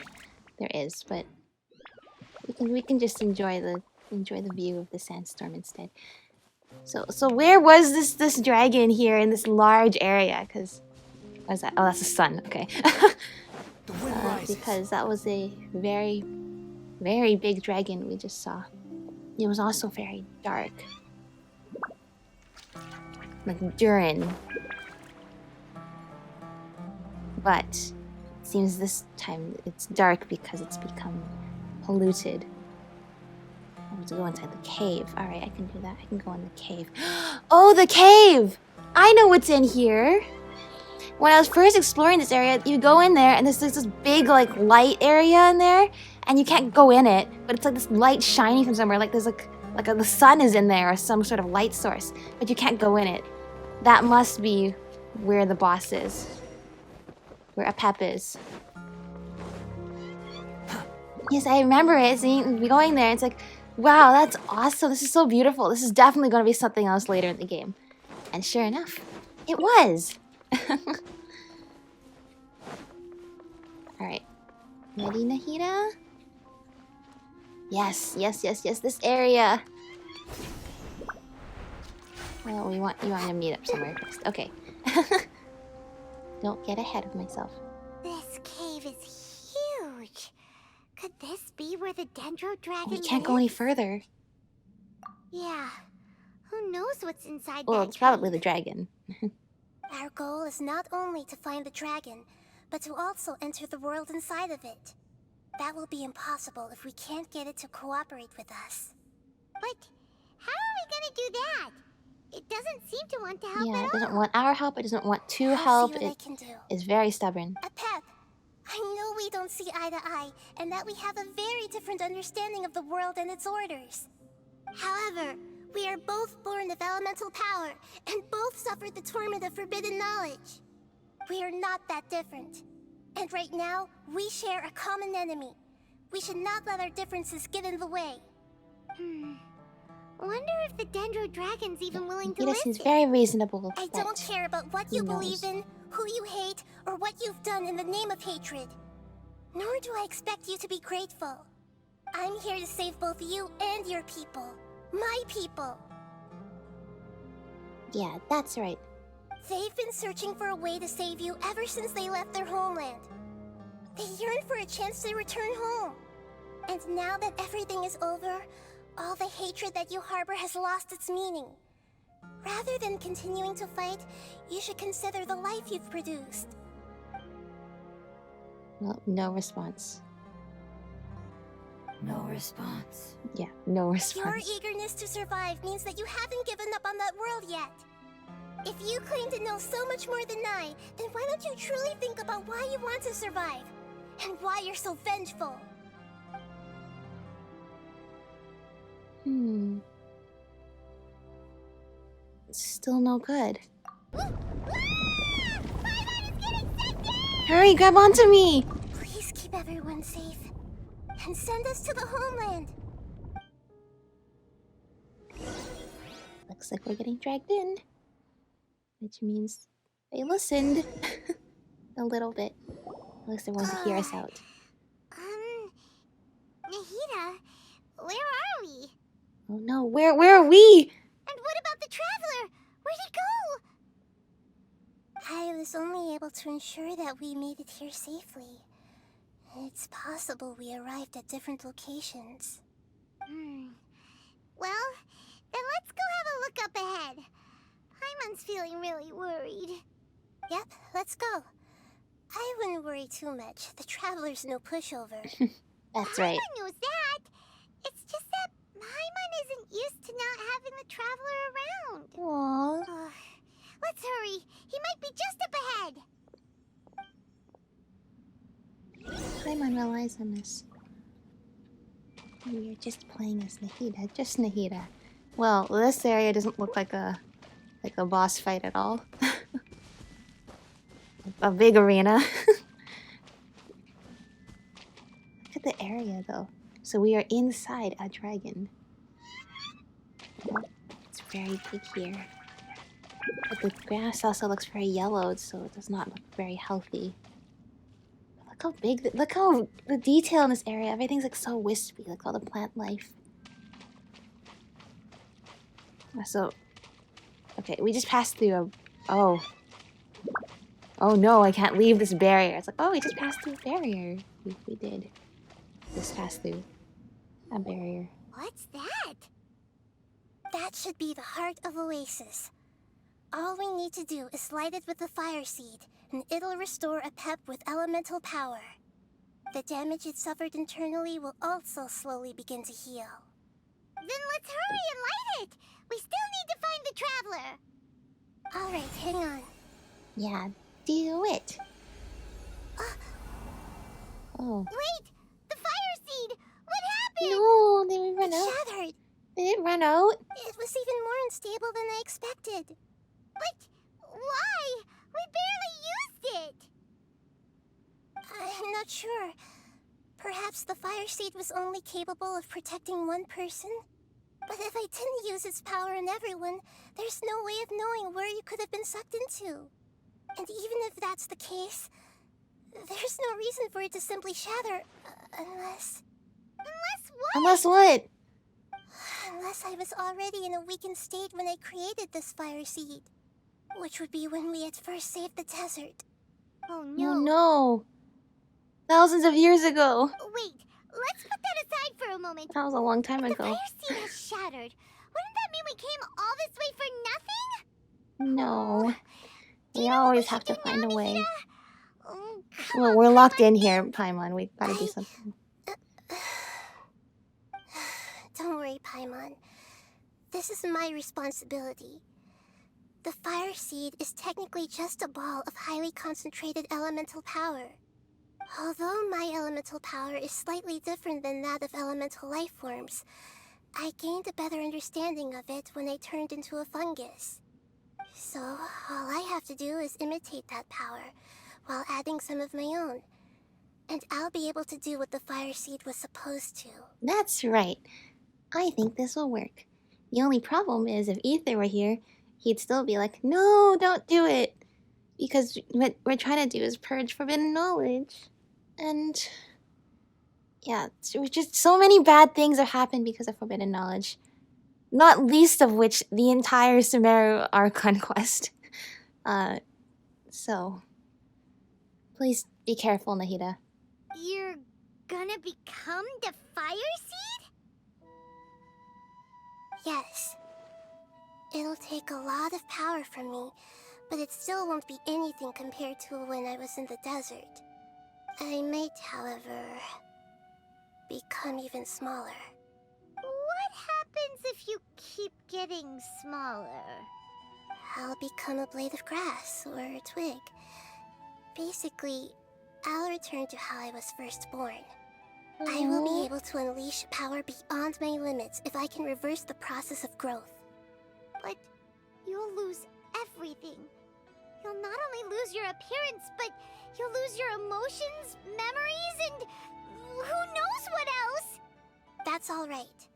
There is, but we can just enjoy the view of the sandstorm instead. So where was this dragon here in this large area? Because what is that? Oh, that's the sun. Okay. The wind rises. Because that was a very, very big dragon we just saw. It was also very dark. Like Durin. But it seems this time it's dark because it's become polluted. I have to go inside the cave. Alright, I can do that. I can go in the cave. Oh, the cave! I know what's in here! When I was first exploring this area, you go in there and there's this big like light area in there, and you can't go in it, but it's like this light shining from somewhere, like there's the sun is in there or some sort of light source, but you can't go in it. That must be where the boss is. Where Epep is. Yes, I remember it, going there, it's like, wow, that's awesome, this is so beautiful, this is definitely going to be something else later in the game. And sure enough, it was! Alright. Ready, Nahida? Yes, this area! Well, you want to meet up somewhere first. Okay. Don't get ahead of myself. This cave is huge. Could this be where the dendro dragon We can't go any lives? further. Yeah. Who knows what's inside Well, that it's probably the cave? dragon. Our goal is not only to find the dragon, but to also enter the world inside of it. That will be impossible if we can't get it to cooperate with us. But how are we gonna do that? It doesn't seem to want to help Yeah, at it doesn't all. want our help, it doesn't want to I'll help, see what I it can do. is very stubborn. Epep, I know we clearly don't see eye to eye, and that we have a very different understanding of the world and its orders. However, we are both born of elemental power, and both suffered the torment of forbidden knowledge. We are not that different. And right now, we share a common enemy. We should not let our differences get in the way. Wonder if the Dendro Dragon's even willing to Nahida listen. seems very reasonable. I don't care about what you believe in, who you hate, or what you've done in the name of hatred. Nor do I expect you to be grateful. I'm here to save both you and your people. My people. Yeah, that's right. They've been searching for a way to save you ever since they left their homeland. They yearn for a chance to return home. And now that everything is over, all the hatred that you harbor has lost its meaning. Rather than continuing to fight, you should consider the life you've produced. Well, no response. No response. Yeah, no Your response. eagerness to survive means that you haven't given up on that world yet. If you claim to know so much more than I, then why don't you truly think about why you want to survive? And why you're so vengeful? Still no good. Hurry, grab onto me! Please keep everyone safe. And send us to the homeland. Looks like we're getting dragged in. Which means they listened. A little bit. At least they wanted to hear us out. Nahida, where are we? Oh no, where are we? And what about the traveler? Where'd he go? I was only able to ensure that we made it here safely. It's possible we arrived at different locations. Well, then let's go have a look up ahead. Paimon's feeling really worried. Yep, let's go. I wouldn't worry too much. The traveler's no pushover. That's right. Paimon knows that. It's just that Paimon isn't used to not having the traveler around. Aww. Let's hurry. He might be just up ahead. Paimon relies on us. We are just playing as Nahida, just Nahida. Well, this area doesn't look like a boss fight at all. A big arena. Look at the area though. So we are inside a dragon. It's very big here. But the grass also looks very yellowed, so it does not look very healthy. But look how big, look how the detail in this area. Everything's like so wispy, like all the plant life. So, okay, we just passed through a, oh no, I can't leave this barrier. It's like, oh, we just passed through a barrier. We did. Just passed through a barrier. What's that? That should be the heart of Oasis. All we need to do is light it with the fire seed, and it'll restore a pep with elemental power. The damage it suffered internally will also slowly begin to heal. Then let's hurry and light it! We still need to find the traveler! Alright, hang on. Yeah, do it. Oh. Wait! The fire seed! What happened? No, they didn't run out. Shattered! They didn't run out. It was even more unstable than I expected. But why? We barely used it! I'm not sure. Perhaps the fire seed was only capable of protecting one person? But if I didn't use its power on everyone, there's no way of knowing where you could have been sucked into. And even if that's the case, there's no reason for it to simply shatter, unless... Unless what? Unless what? Unless I was already in a weakened state when I created this fire seed. Which would be when we had first saved the desert. Oh no. Oh no. Thousands of years ago. Wait, let's put that aside for a moment. That was a long time If ago. the fire seed has shattered, wouldn't that mean we came all this way for nothing? No. Do We you know what always we have should to do find now, a way. Nahida? Oh, come Well, on, we're locked in Paimon. here, Paimon. We gotta do something. Don't worry, Paimon. This is my responsibility. The fire seed is technically just a ball of highly concentrated elemental power. Although my elemental power is slightly different than that of elemental life forms, I gained a better understanding of it when I turned into a fungus. So, all I have to do is imitate that power, while adding some of my own. And I'll be able to do what the fire seed was supposed to. That's right. I think this will work. The only problem is if Aether were here, he'd still be like, no, don't do it. Because what we're trying to do is purge forbidden knowledge. And yeah, just so many bad things have happened because of forbidden knowledge. Not least of which the entire Sumeru Archon quest. So please be careful, Nahida. You're gonna become the fire seed? Yes. It'll take a lot of power from me, but it still won't be anything compared to when I was in the desert. I might, however, become even smaller. What happens if you keep getting smaller? I'll become a blade of grass or a twig. Basically, I'll return to how I was first born. I will be able to unleash power beyond my limits if I can reverse the process of growth. But you'll lose everything. You'll not only lose your appearance, but you'll lose your emotions, memories, and who knows what else? That's all right.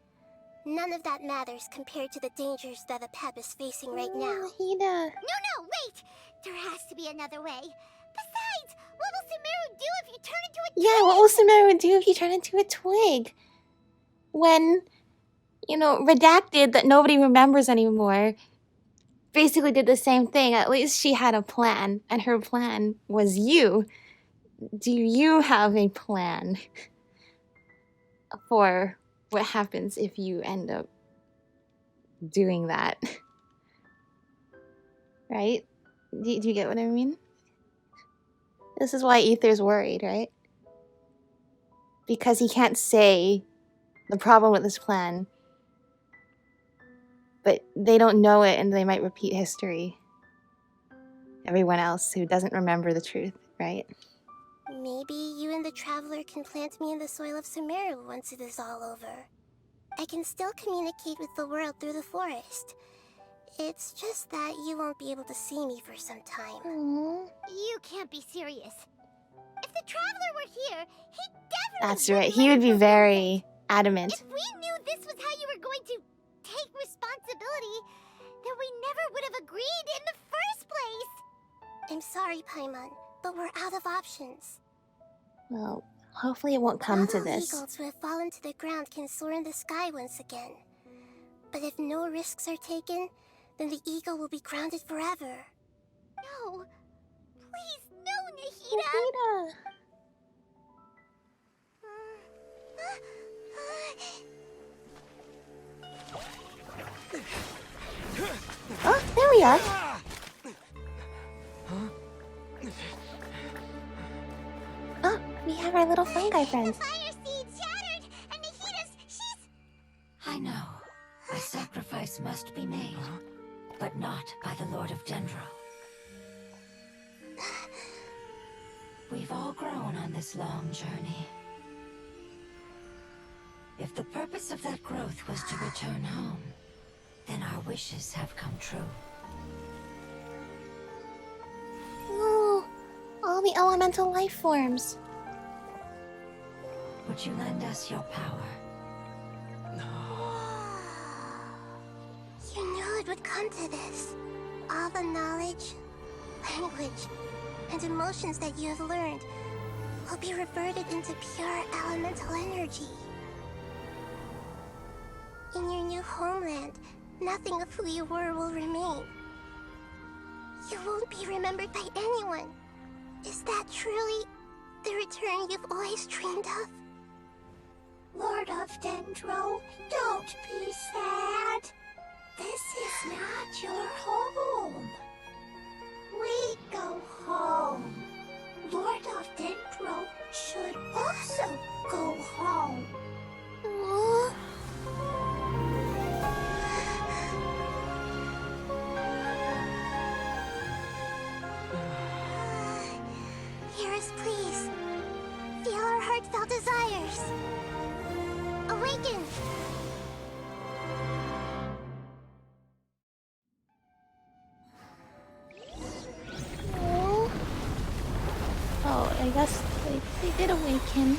None of that matters compared to the dangers that a pep is facing right now. Nahida. No, wait! There has to be another way. Besides, what will Sumeru do if you turn into a twig? Yeah, what will Sumeru do if you turn into a twig? When, redacted that nobody remembers anymore, basically did the same thing. At least she had a plan, and her plan was you. Do you have a plan for what happens if you end up doing that? Right? Do you get what I mean? This is why Aether's worried, right? Because he can't say the problem with this plan. But they don't know it and they might repeat history. Everyone else who doesn't remember the truth, right? Maybe you and the Traveler can plant me in the soil of Sumeru once it is all over. I can still communicate with the world through the forest. It's just that you won't be able to see me for some time. You can't be serious. If the Traveler were here, he'd definitely... That's right, he would be very adamant. If we knew this was how you were going to take responsibility, then we never would have agreed in the first place. I'm sorry, Paimon, but we're out of options. Well, hopefully it won't come to this. Eagles who have fallen to the ground can soar in the sky once again. But if no risks are taken, then the eagle will be grounded forever. No. Please, no, Nahida. Oh, there we are. Oh, we have our little fungi friends. The fire seed shattered, and she's... I know. A sacrifice must be made, but not by the Lord of Dendro. We've all grown on this long journey. If the purpose of that growth was to return home, then our wishes have come true. Oh, all the elemental life forms. Would you lend us your power? You knew it would come to this. All the knowledge, language, and emotions that you have learned will be reverted into pure elemental energy. In your new homeland, nothing of who you were will remain. You won't be remembered by anyone. Is that truly the return you've always dreamed of? Lord of Dendro, don't be sad. This is not your home. We go home. Lord of Dendro should also go home. Hear us, please. your heartfelt desires. Awaken! Oh, I guess they did awaken.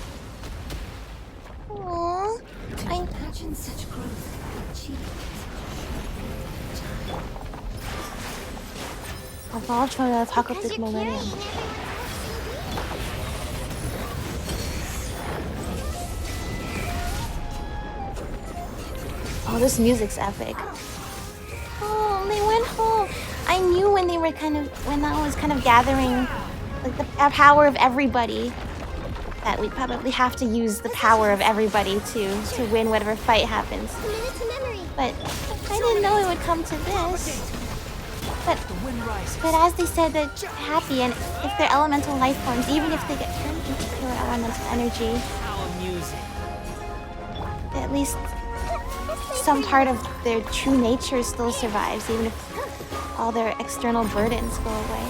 Aww. To imagine such growth achieved in such a short period of time. Evolved from the apocalyptic millennium. Oh, this music's epic. Oh, they went home. I knew when they were when that was kind of gathering, like the power of everybody, that we probably have to use the power of everybody to win whatever fight happens. But I didn't know it would come to this. But as they said, they're happy, and if they're elemental life forms, even if they get turned into pure elemental energy, at least some part of their true nature still survives, even if all their external burdens go away.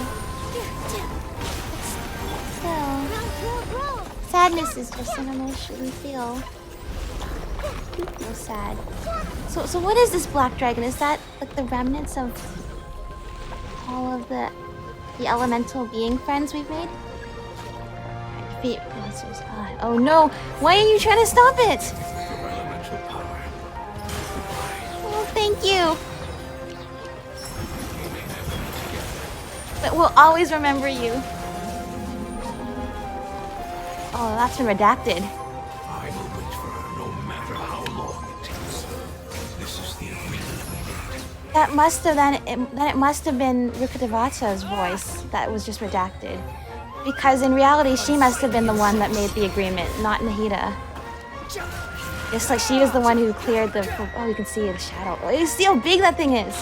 Still, sadness is just an emotion we feel. We feel sad. So what is this black dragon? Is that like the remnants of all of the elemental being friends we've made? Oh no! Why are you trying to stop it? Oh, thank you. But we'll always remember you. Oh, that's from Redacted. I will wait for her no matter how long it takes. This is the agreement we made. That must have then it must have been Rukkhadevata's voice that was just redacted. Because in reality, she must have been the one that made the agreement, not Nahida. It's like she was the one who cleared the... Oh, you can see the shadow. Oh, you see how big that thing is.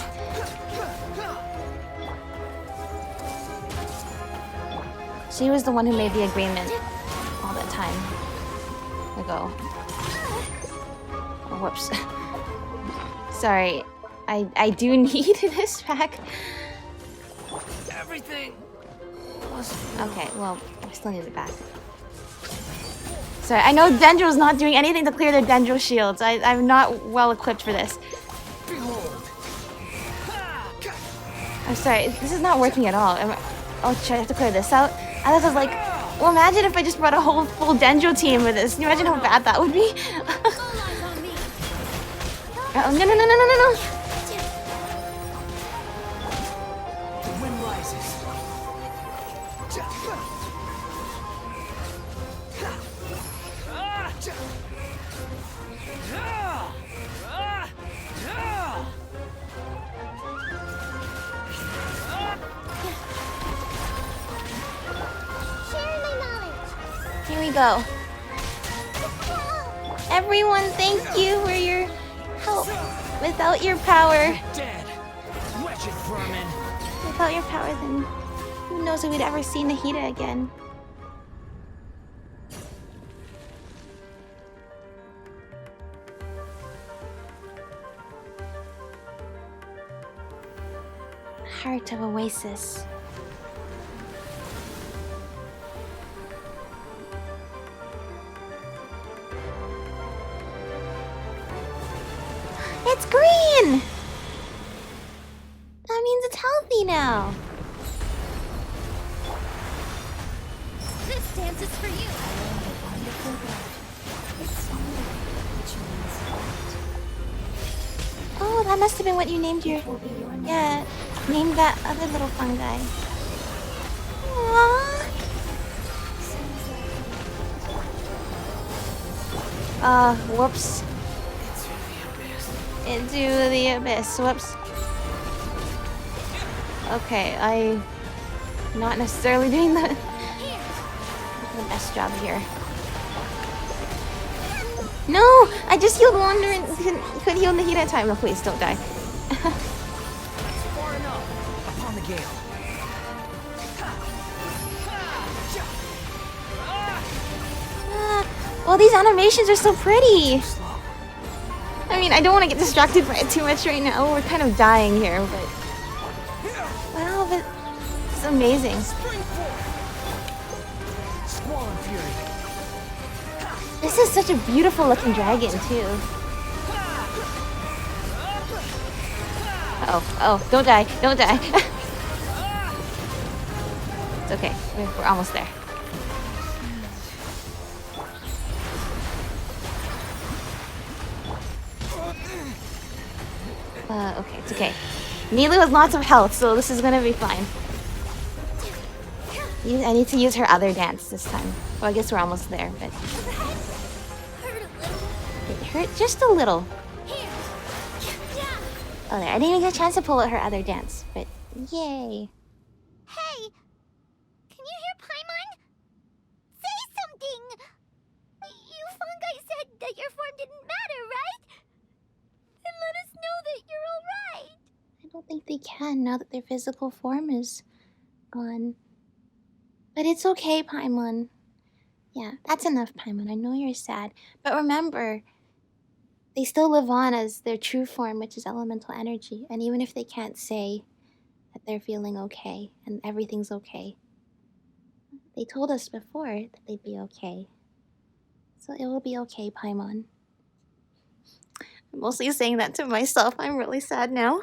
She was the one who made the agreement all that time ago. Oh, whoops. Sorry. I do need this pack. Everything. Okay, well, I still need it back. Sorry, I know Dendro's not doing anything to clear their Dendro shields. I'm not well equipped for this. I'm sorry, this is not working at all. Oh, shit, I have to clear this out. I was like, well, imagine if I just brought a whole full Dendro team with this. Can you imagine how bad that would be? Oh, no. Here we go. Everyone, thank you for your help. Without your power... Without your power, then who knows if we'd ever see Nahida again. Heart of Oasis. It's green! That means it's healthy now. This dance is for you. Oh, that must have been what you named your... Yeah, named that other little fungi. Aww. Whoops. Into the abyss. Whoops. Okay, I'm not necessarily doing the best job here. No! I just healed Wander and could heal Nahida at time. No, please, don't die. Far enough. Upon the gale. Well, these animations are so pretty. I mean, I don't want to get distracted by it too much right now. We're kind of dying here, but... Wow, but it's amazing. This is such a beautiful looking dragon too. Oh, don't die, don't die. It's okay, we're almost there. Okay, it's okay. Nilu has lots of health, so this is gonna be fine. I need to use her other dance this time. Well, I guess we're almost there, but... It hurt just a little. Oh, there. I didn't even get a chance to pull out her other dance, but yay. Hey! Can you hear Paimon? Say something! You fungi said that your form didn't matter, right? Then let us know that you're alright! I don't think they can now that their physical form is gone. But it's okay, Paimon. Yeah, that's enough, Paimon. I know you're sad. But remember, they still live on as their true form, which is elemental energy. And even if they can't say that they're feeling okay and everything's okay, they told us before that they'd be okay. So it will be okay, Paimon. I'm mostly saying that to myself. I'm really sad now.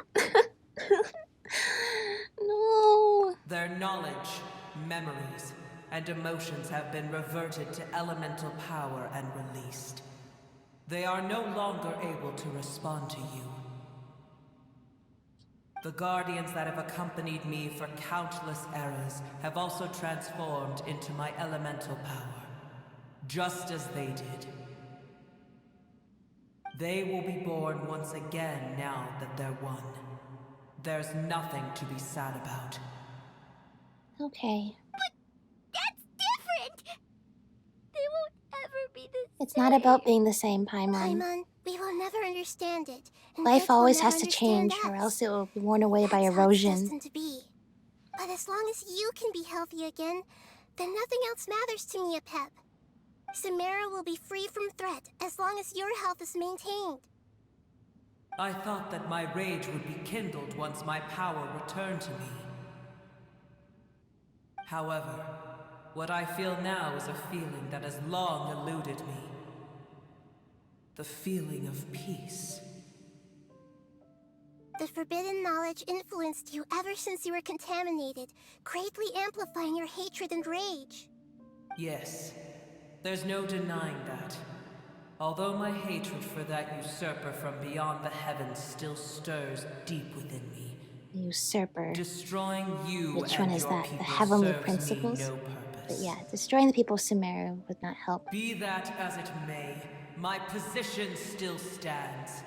No. Their knowledge, memories, and emotions have been reverted to elemental power and released. They are no longer able to respond to you. The guardians that have accompanied me for countless eras have also transformed into my elemental power, just as they did. They will be born once again now that they're one. There's nothing to be sad about. Okay. But that's different! They won't ever be the same. It's not about being the same, Paimon. Paimon, we will never understand it. And Life will always never has to change, understand or us. else it will be worn away by That's how it's erosion. destined to be. But as long as you can be healthy again, then nothing else matters to me, Apep. Sumeru will be free from threat as long as your health is maintained. I thought that my rage would be kindled once my power returned to me. However, what I feel now is a feeling that has long eluded me. The feeling of peace. The forbidden knowledge influenced you ever since you were contaminated, greatly amplifying your hatred and rage. Yes, there's no denying that. Although my hatred for that usurper from beyond the heavens still stirs deep within me. The usurper. Destroying you Which and one is your that? people The heavenly serves principles? me no purpose. But yeah, destroying the people of Sumeru would not help. Be that as it may, my position still stands,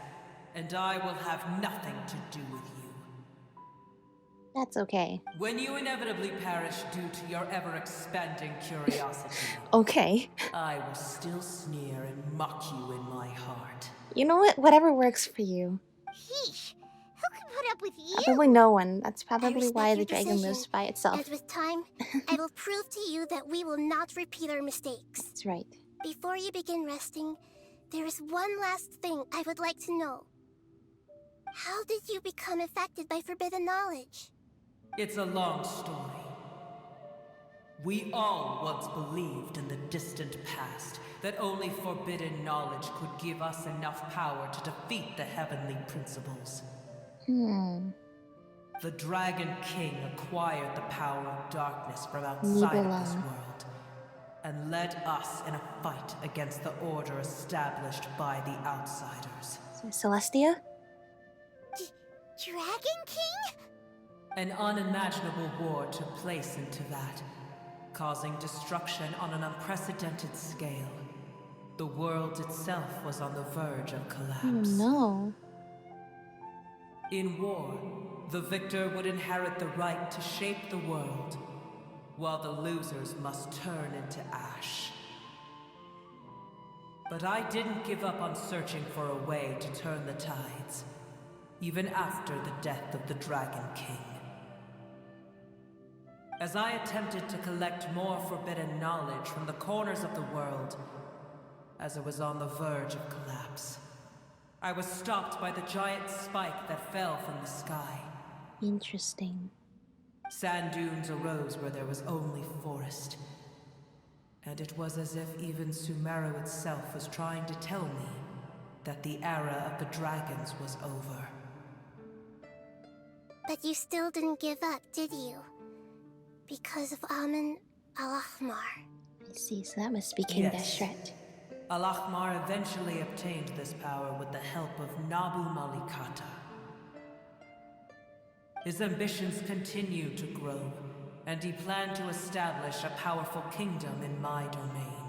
and I will have nothing to do with you. That's okay. When you inevitably perish due to your ever-expanding curiosity, Okay. I will still sneer and mock you in my heart. You know what? Whatever works for you. Sheesh. Who can put up with you? Probably no one. That's I probably respect why your the dragon decision, lives by itself. And with time, I will prove to you that we will not repeat our mistakes. That's right. Before you begin resting, there is one last thing I would like to know. How did you become affected by forbidden knowledge? It's a long story. We all once believed in the distant past that only forbidden knowledge could give us enough power to defeat the heavenly principles. The Dragon King acquired the power of darkness from outside of this world, and led us in a fight against the order established by the outsiders. Celestia? Dragon King? An unimaginable war took place into that, causing destruction on an unprecedented scale. The world itself was on the verge of collapse. Oh no. In war, the victor would inherit the right to shape the world, while the losers must turn into ash. But I didn't give up on searching for a way to turn the tides, even after the death of the Dragon King. As I attempted to collect more forbidden knowledge from the corners of the world, as it was on the verge of collapse, I was stopped by the giant spike that fell from the sky. Interesting. Sand dunes arose where there was only forest. And it was as if even Sumeru itself was trying to tell me that the era of the dragons was over. But you still didn't give up, did you? Because of Amun Al-Ahmar. I see, so that must be King Deshret. Al-Ahmar eventually obtained this power with the help of Nabu Malikata. His ambitions continued to grow, and he planned to establish a powerful kingdom in my domain.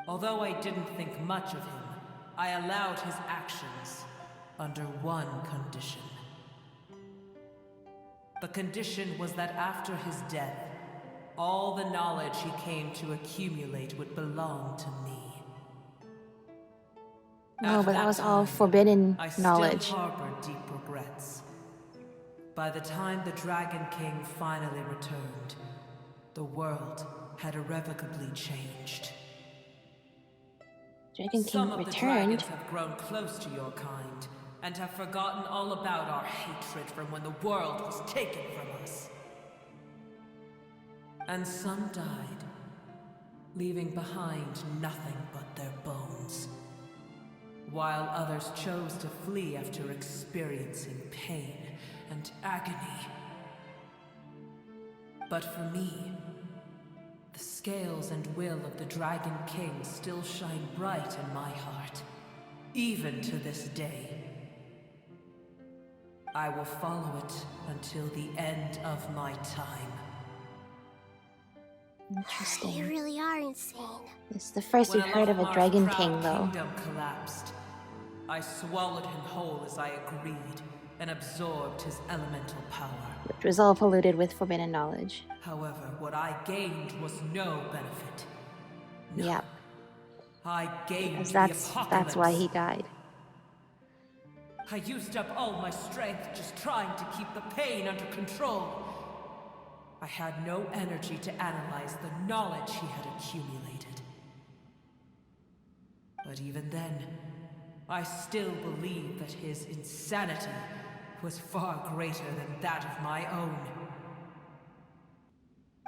Although I didn't think much of him, I allowed his actions under one condition. The condition was that after his death, all the knowledge he came to accumulate would belong to me. No, but that was all forbidden knowledge. I still harbored deep regrets. By the time the Dragon King finally returned, the world had irrevocably changed. Dragon King Some of returned. the dragons have grown close to your kind, and have forgotten all about our hatred from when the world was taken from us. And some died, leaving behind nothing but their bones, while others chose to flee after experiencing pain and agony. But for me, the scales and will of the Dragon King still shine bright in my heart, even to this day. I will follow it until the end of my time. Interesting. You really are insane. This is the first we've heard of a Dragon King, though. Kingdom collapsed. I swallowed him whole as I agreed, and absorbed his elemental power. Which was all polluted with forbidden knowledge. However, what I gained was no benefit. No. Yep. I gained Because the apocalypse. that's why he died. I used up all my strength just trying to keep the pain under control. I had no energy to analyze the knowledge he had accumulated. But even then, I still believe that his insanity was far greater than that of my own.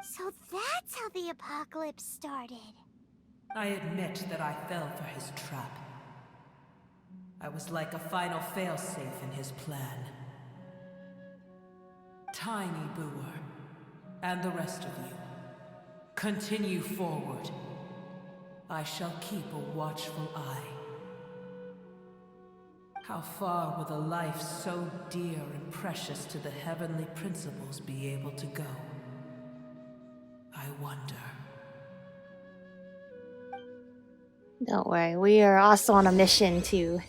So that's how the apocalypse started. I admit that I fell for his trap. I was like a final failsafe in his plan. Tiny Booer, and the rest of you, continue forward. I shall keep a watchful eye. How far will a life so dear and precious to the heavenly principles be able to go? I wonder. Don't worry, we are also on a mission to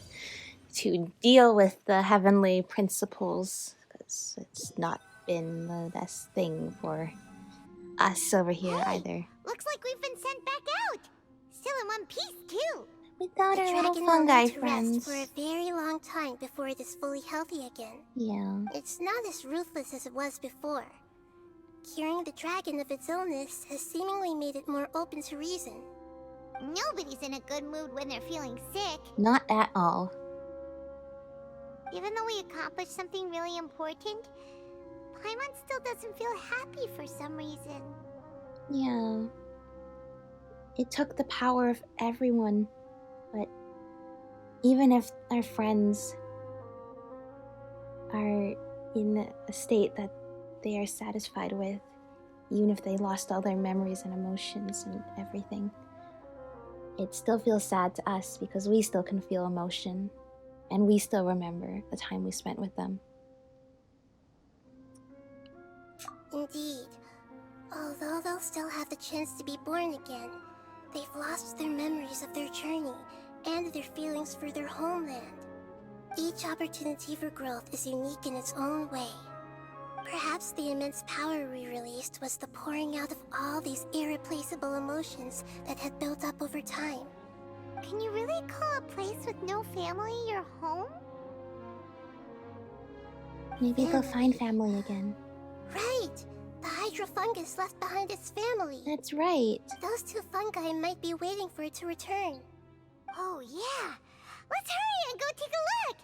deal with the heavenly principles, because it's not been the best thing for us over here either. Looks like we've been sent back out. Still in one piece, too. Without The our little dragon fungi will need to friends. rest for a very long time before it is fully healthy again. Yeah. It's not as ruthless as it was before. Curing the dragon of its illness has seemingly made it more open to reason. Nobody's in a good mood when they're feeling sick. Not at all. Even though we accomplished something really important, Paimon still doesn't feel happy for some reason. Yeah. It took the power of everyone, but even if our friends are in a state that they are satisfied with, even if they lost all their memories and emotions and everything, it still feels sad to us because we still can feel emotion and we still remember the time we spent with them. Indeed. Although they'll still have the chance to be born again, they've lost their memories of their journey and their feelings for their homeland. Each opportunity for growth is unique in its own way. Perhaps the immense power we released was the pouring out of all these irreplaceable emotions that had built up over time. Can you really call a place with no family your home? Maybe they'll find family again. Right! The hydrofungus left behind its family. That's right. Those two fungi might be waiting for it to return. Oh, yeah. Let's hurry and go take a look.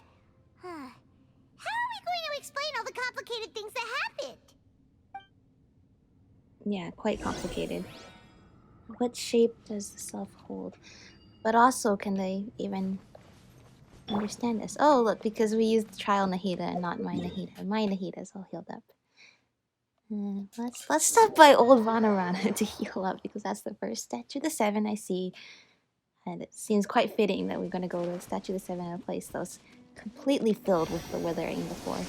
How are we going to explain all the complicated things that happened? Yeah, quite complicated. What shape does the self hold? But also, can they even understand this? Oh, look, because we used trial Nahida and not my Nahida. My Nahida is all healed up. Let's stop by old Vanarana to heal up because that's the first statue of the 7 I see. And it seems quite fitting that we're going to go to the statue of the 7 in a place that was completely filled with the withering before.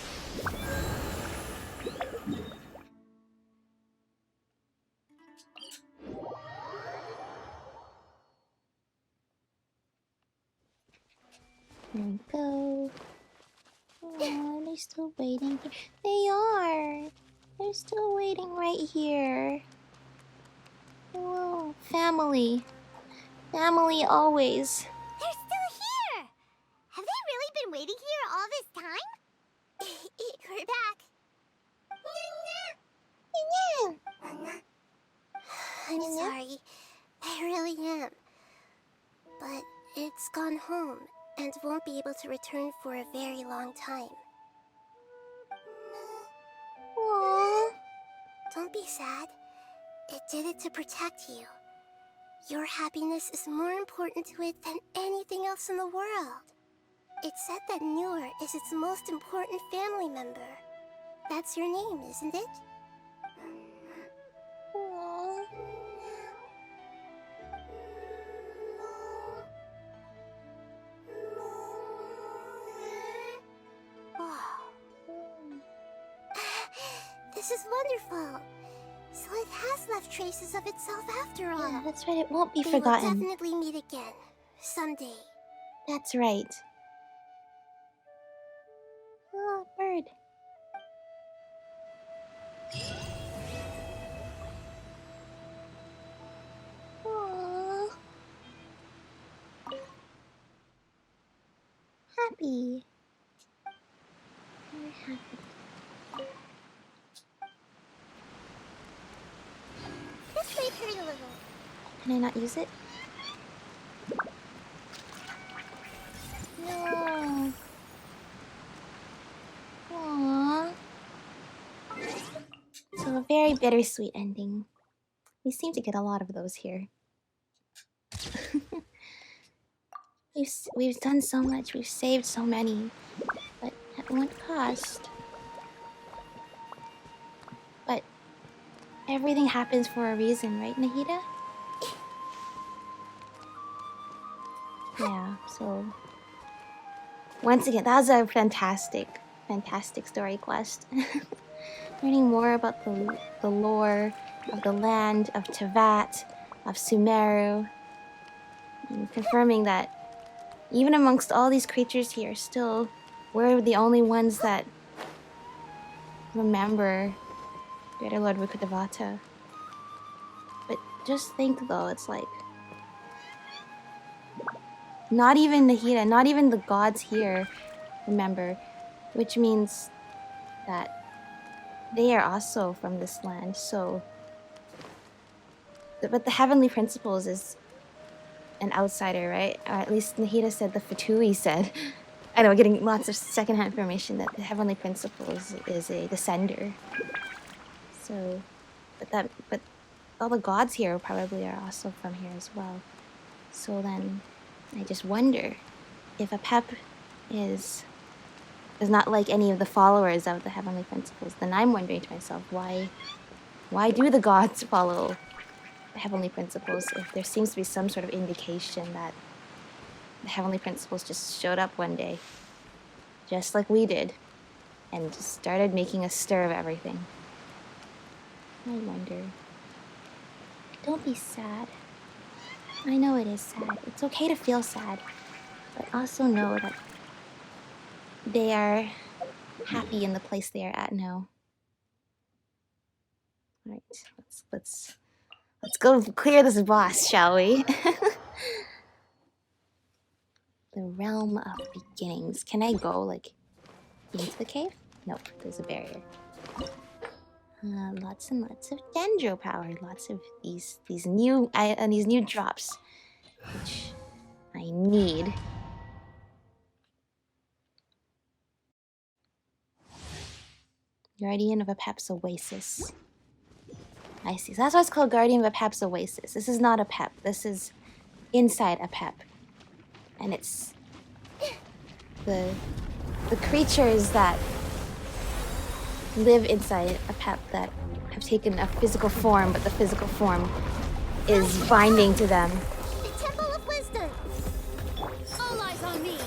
Here we go. Oh, they're still waiting here. They are. They're still waiting right here. Oh, family. Family always. They're still here! Have they really been waiting here all this time? We're back. I'm sorry. I really am. But it's gone home and won't be able to return for a very long time. Aww. Don't be sad. It did it to protect you. Your happiness is more important to it than anything else in the world. It's said that Noor is its most important family member. That's your name, isn't it? Aww. This is wonderful. So it has left traces of itself after all. Yeah, that's right. It won't be They forgotten. will definitely meet again. Someday. That's right. Oh, bird. Aww. Happy. Very happy. This way, Teddygal30. Can I not use it? No. Aww. So a very bittersweet ending. We seem to get a lot of those here. we've done so much. We've saved so many, but at what cost? But everything happens for a reason, right, Nahida? Yeah. So once again, that was a fantastic story quest. Learning more about the lore of the land of Teyvat, of Sumeru, and confirming that even amongst all these creatures here, still, we're the only ones that remember Greater Lord Rukkhadevata. But just think though, it's like, not even Nahida, not even the gods here remember, which means that they are also from this land, so... But the Heavenly Principles is an outsider, right? Or at least Nahida said, the Fatui said. I know, we're getting lots of secondhand information that the Heavenly Principles is a descender. So, but all the gods here probably are also from here as well. So then, I just wonder if Apep is not like any of the followers of the Heavenly Principles, then I'm wondering to myself, why do the gods follow the Heavenly Principles if there seems to be some sort of indication that the Heavenly Principles just showed up one day, just like we did, and just started making a stir of everything? I wonder. Don't be sad. I know it is sad. It's okay to feel sad, but also know that they are happy in the place they are at now. All right, let's go clear this boss, shall we? The realm of beginnings. Can I go like into the cave? Nope, there's a barrier. Lots and lots of dendro power. Lots of these new drops, which I need. Guardian of Apep's Oasis. I see. So that's why it's called Guardian of a Pep's Oasis. This is not a pep. This is inside a pep. And it's the creatures that live inside a pep that have taken a physical form, but the physical form is binding to them. The Temple of Wisdom. All eyes on me.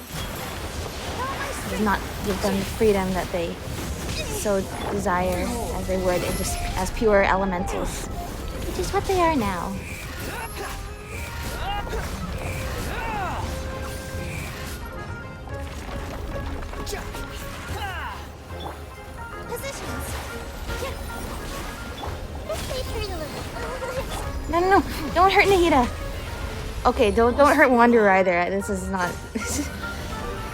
Does not give them the freedom that they so desire as they would, and just as pure elementals, which is what they are now. No, don't hurt Nahida. Okay, don't hurt Wanderer either. This is not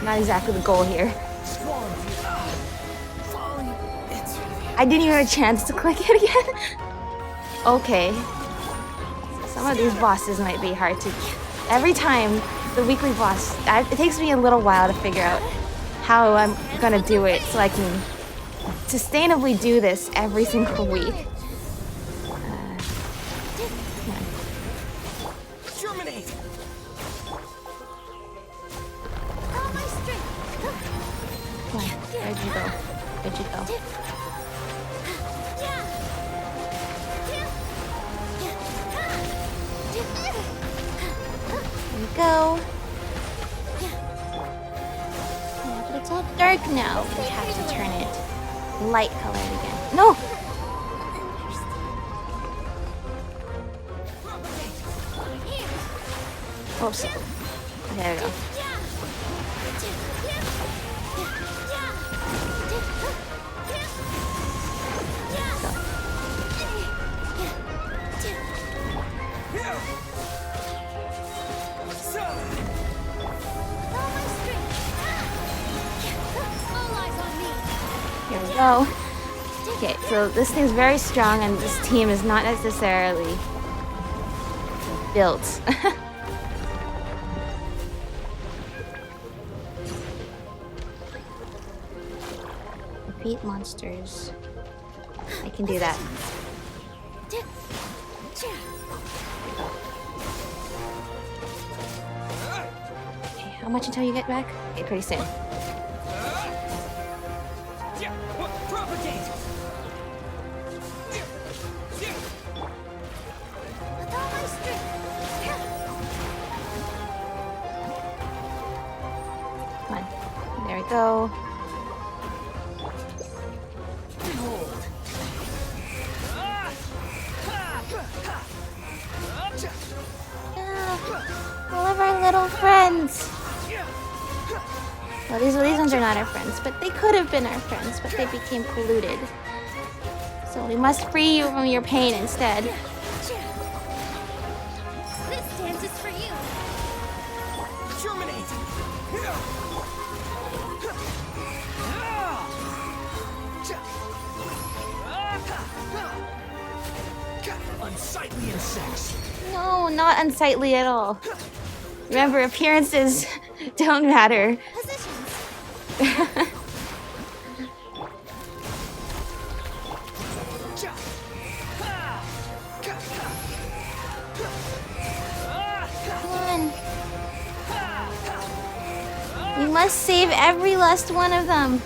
exactly the goal here. I didn't even have a chance to click it again. Okay. Some of these bosses might be hard to... Every time, the weekly boss, it takes me a little while to figure out how I'm gonna do it so I can sustainably do this every single week. Germinate! Come on, where'd you go? Where'd you go? There we go. Yeah, but it's all dark now. We have to turn it light colored again. No! Oops. There we go. Here we go. Okay, so this thing's very strong, and this team is not necessarily built. Defeat monsters. I can do that. Okay, how much until you get back? Okay, pretty soon. Come on. There we go. All of our little friends. Well, these ones are not our friends, but they could have been our friends, but they became polluted. So we must free you from your pain instead. This dance is for you. Germinate! Unsightly insects. No, not unsightly at all. Remember, appearances don't matter. Come on. We must save every last one of them.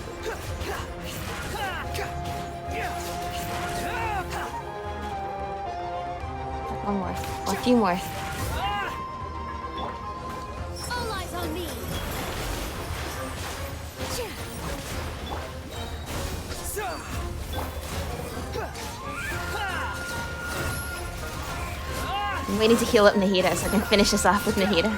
One more. A few more. All eyes on me. I'm waiting to heal up Nahida so I can finish this off with Nahida.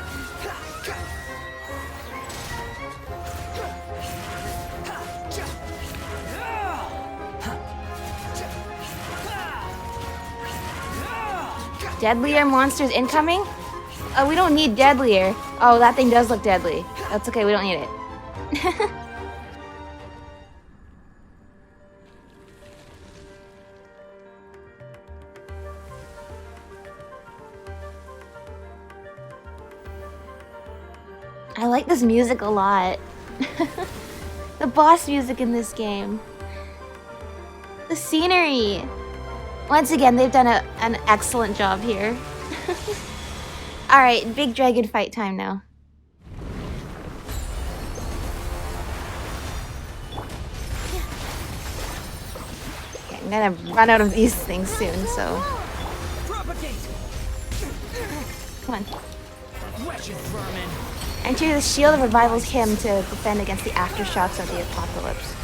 Deadlier monsters incoming? Oh, we don't need deadlier. Oh, that thing does look deadly. That's okay, we don't need it. I like this music a lot. The boss music in this game. The scenery. Once again, they've done an excellent job here. Alright, big dragon fight time now. Okay, I'm gonna run out of these things soon, so... Come on. Enter the Shield of Revival's hymn to defend against the aftershocks of the apocalypse.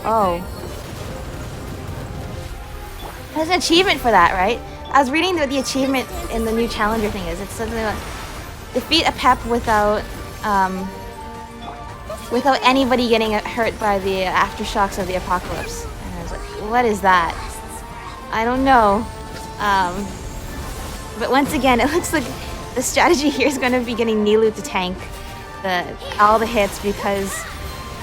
Oh. There's an achievement for that, right? I was reading what the achievement in the new challenger thing is. It's something like defeat a pep without without anybody getting hurt by the aftershocks of the apocalypse. And I was like, what is that? I don't know. But once again, it looks like the strategy here is going to be getting Nilou to tank all the hits because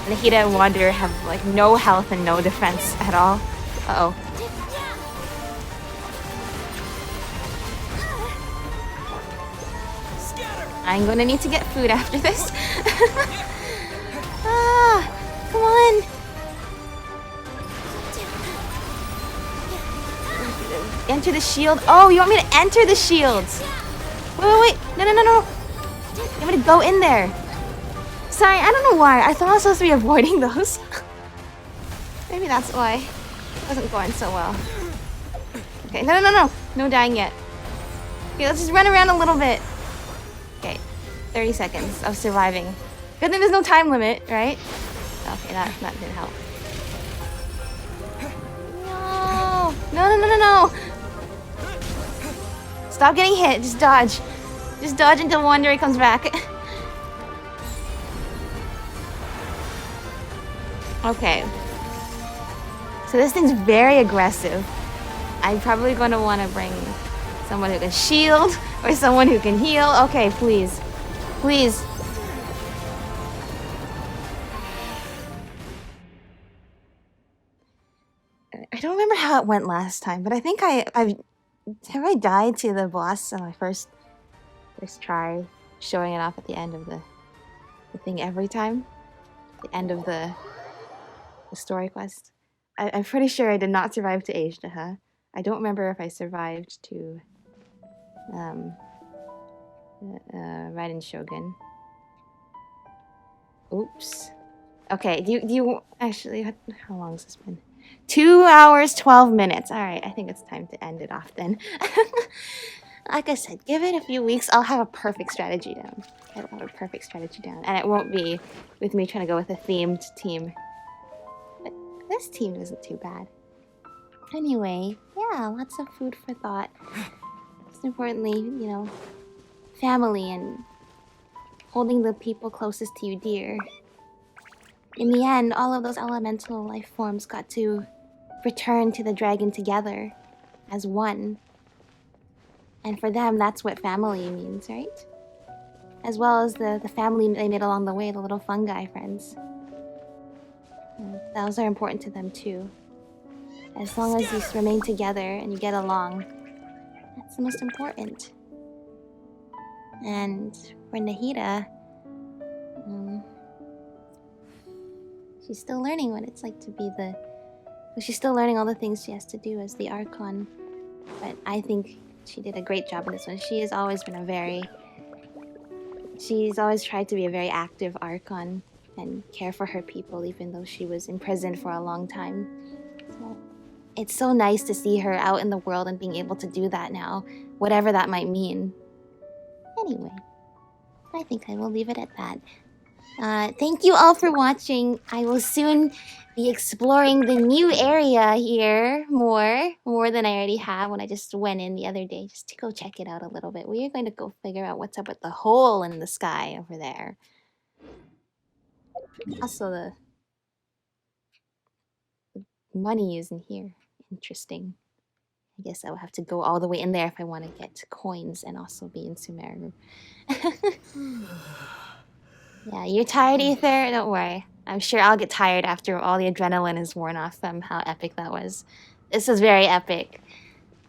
Nahida and Wanderer have like no health and no defense at all. Uh-oh. I'm gonna need to get food after this. Come on. Enter the shield. Oh, you want me to enter the shields? Wait. No. You want me to go in there? Sorry, I don't know why. I thought I was supposed to be avoiding those. Maybe that's why. It wasn't going so well. Okay, no. No dying yet. Okay, let's just run around a little bit. Okay, 30 seconds of surviving. Good thing there's no time limit, right? Okay, that didn't help. No. Stop getting hit, just dodge. Just dodge until Wanderer comes back. Okay. So this thing's very aggressive. I'm probably going to want to bring someone who can shield or someone who can heal. Okay, please. Please. I don't remember how it went last time, but I think have I died to the boss on my first try, showing it off at the end of the thing every time? The end of the story quest. I'm pretty sure I did not survive to Aether. I don't remember if I survived to Raiden Shogun. Oops. Okay, do you actually, how long has this been? 2 hours, 12 minutes. Alright, I think it's time to end it off then. Like I said, give it a few weeks, I'll have a perfect strategy down. And it won't be with me trying to go with a themed team. But this team isn't too bad. Anyway, yeah, lots of food for thought. Most importantly, you know, family and holding the people closest to you dear. In the end, all of those elemental life forms got to return to the dragon together as one. And for them, that's what family means, right? As well as the family they made along the way, the little fungi friends. Those are important to them too. As long as you remain together and you get along, that's the most important. And for Nahida, she's still learning what it's like to be she's still learning all the things she has to do as the Archon. But I think she did a great job in this one. She has always been she's always tried to be a very active Archon and care for her people, even though she was imprisoned for a long time. So it's so nice to see her out in the world and being able to do that now, whatever that might mean. Anyway, I think I will leave it at that. Thank you all for watching. I will soon be exploring the new area here more than I already have when I just went in the other day just to go check it out a little bit. We are going to go figure out what's up with the hole in the sky over there. Also, the money is in here. Interesting. I guess I will have to go all the way in there if I want to get coins and also be in Sumeru. Yeah, you're tired, Aether? Don't worry. I'm sure I'll get tired after all the adrenaline is worn off from how epic that was. This was very epic.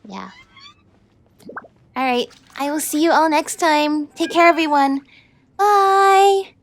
Yeah. Alright, I will see you all next time. Take care, everyone. Bye!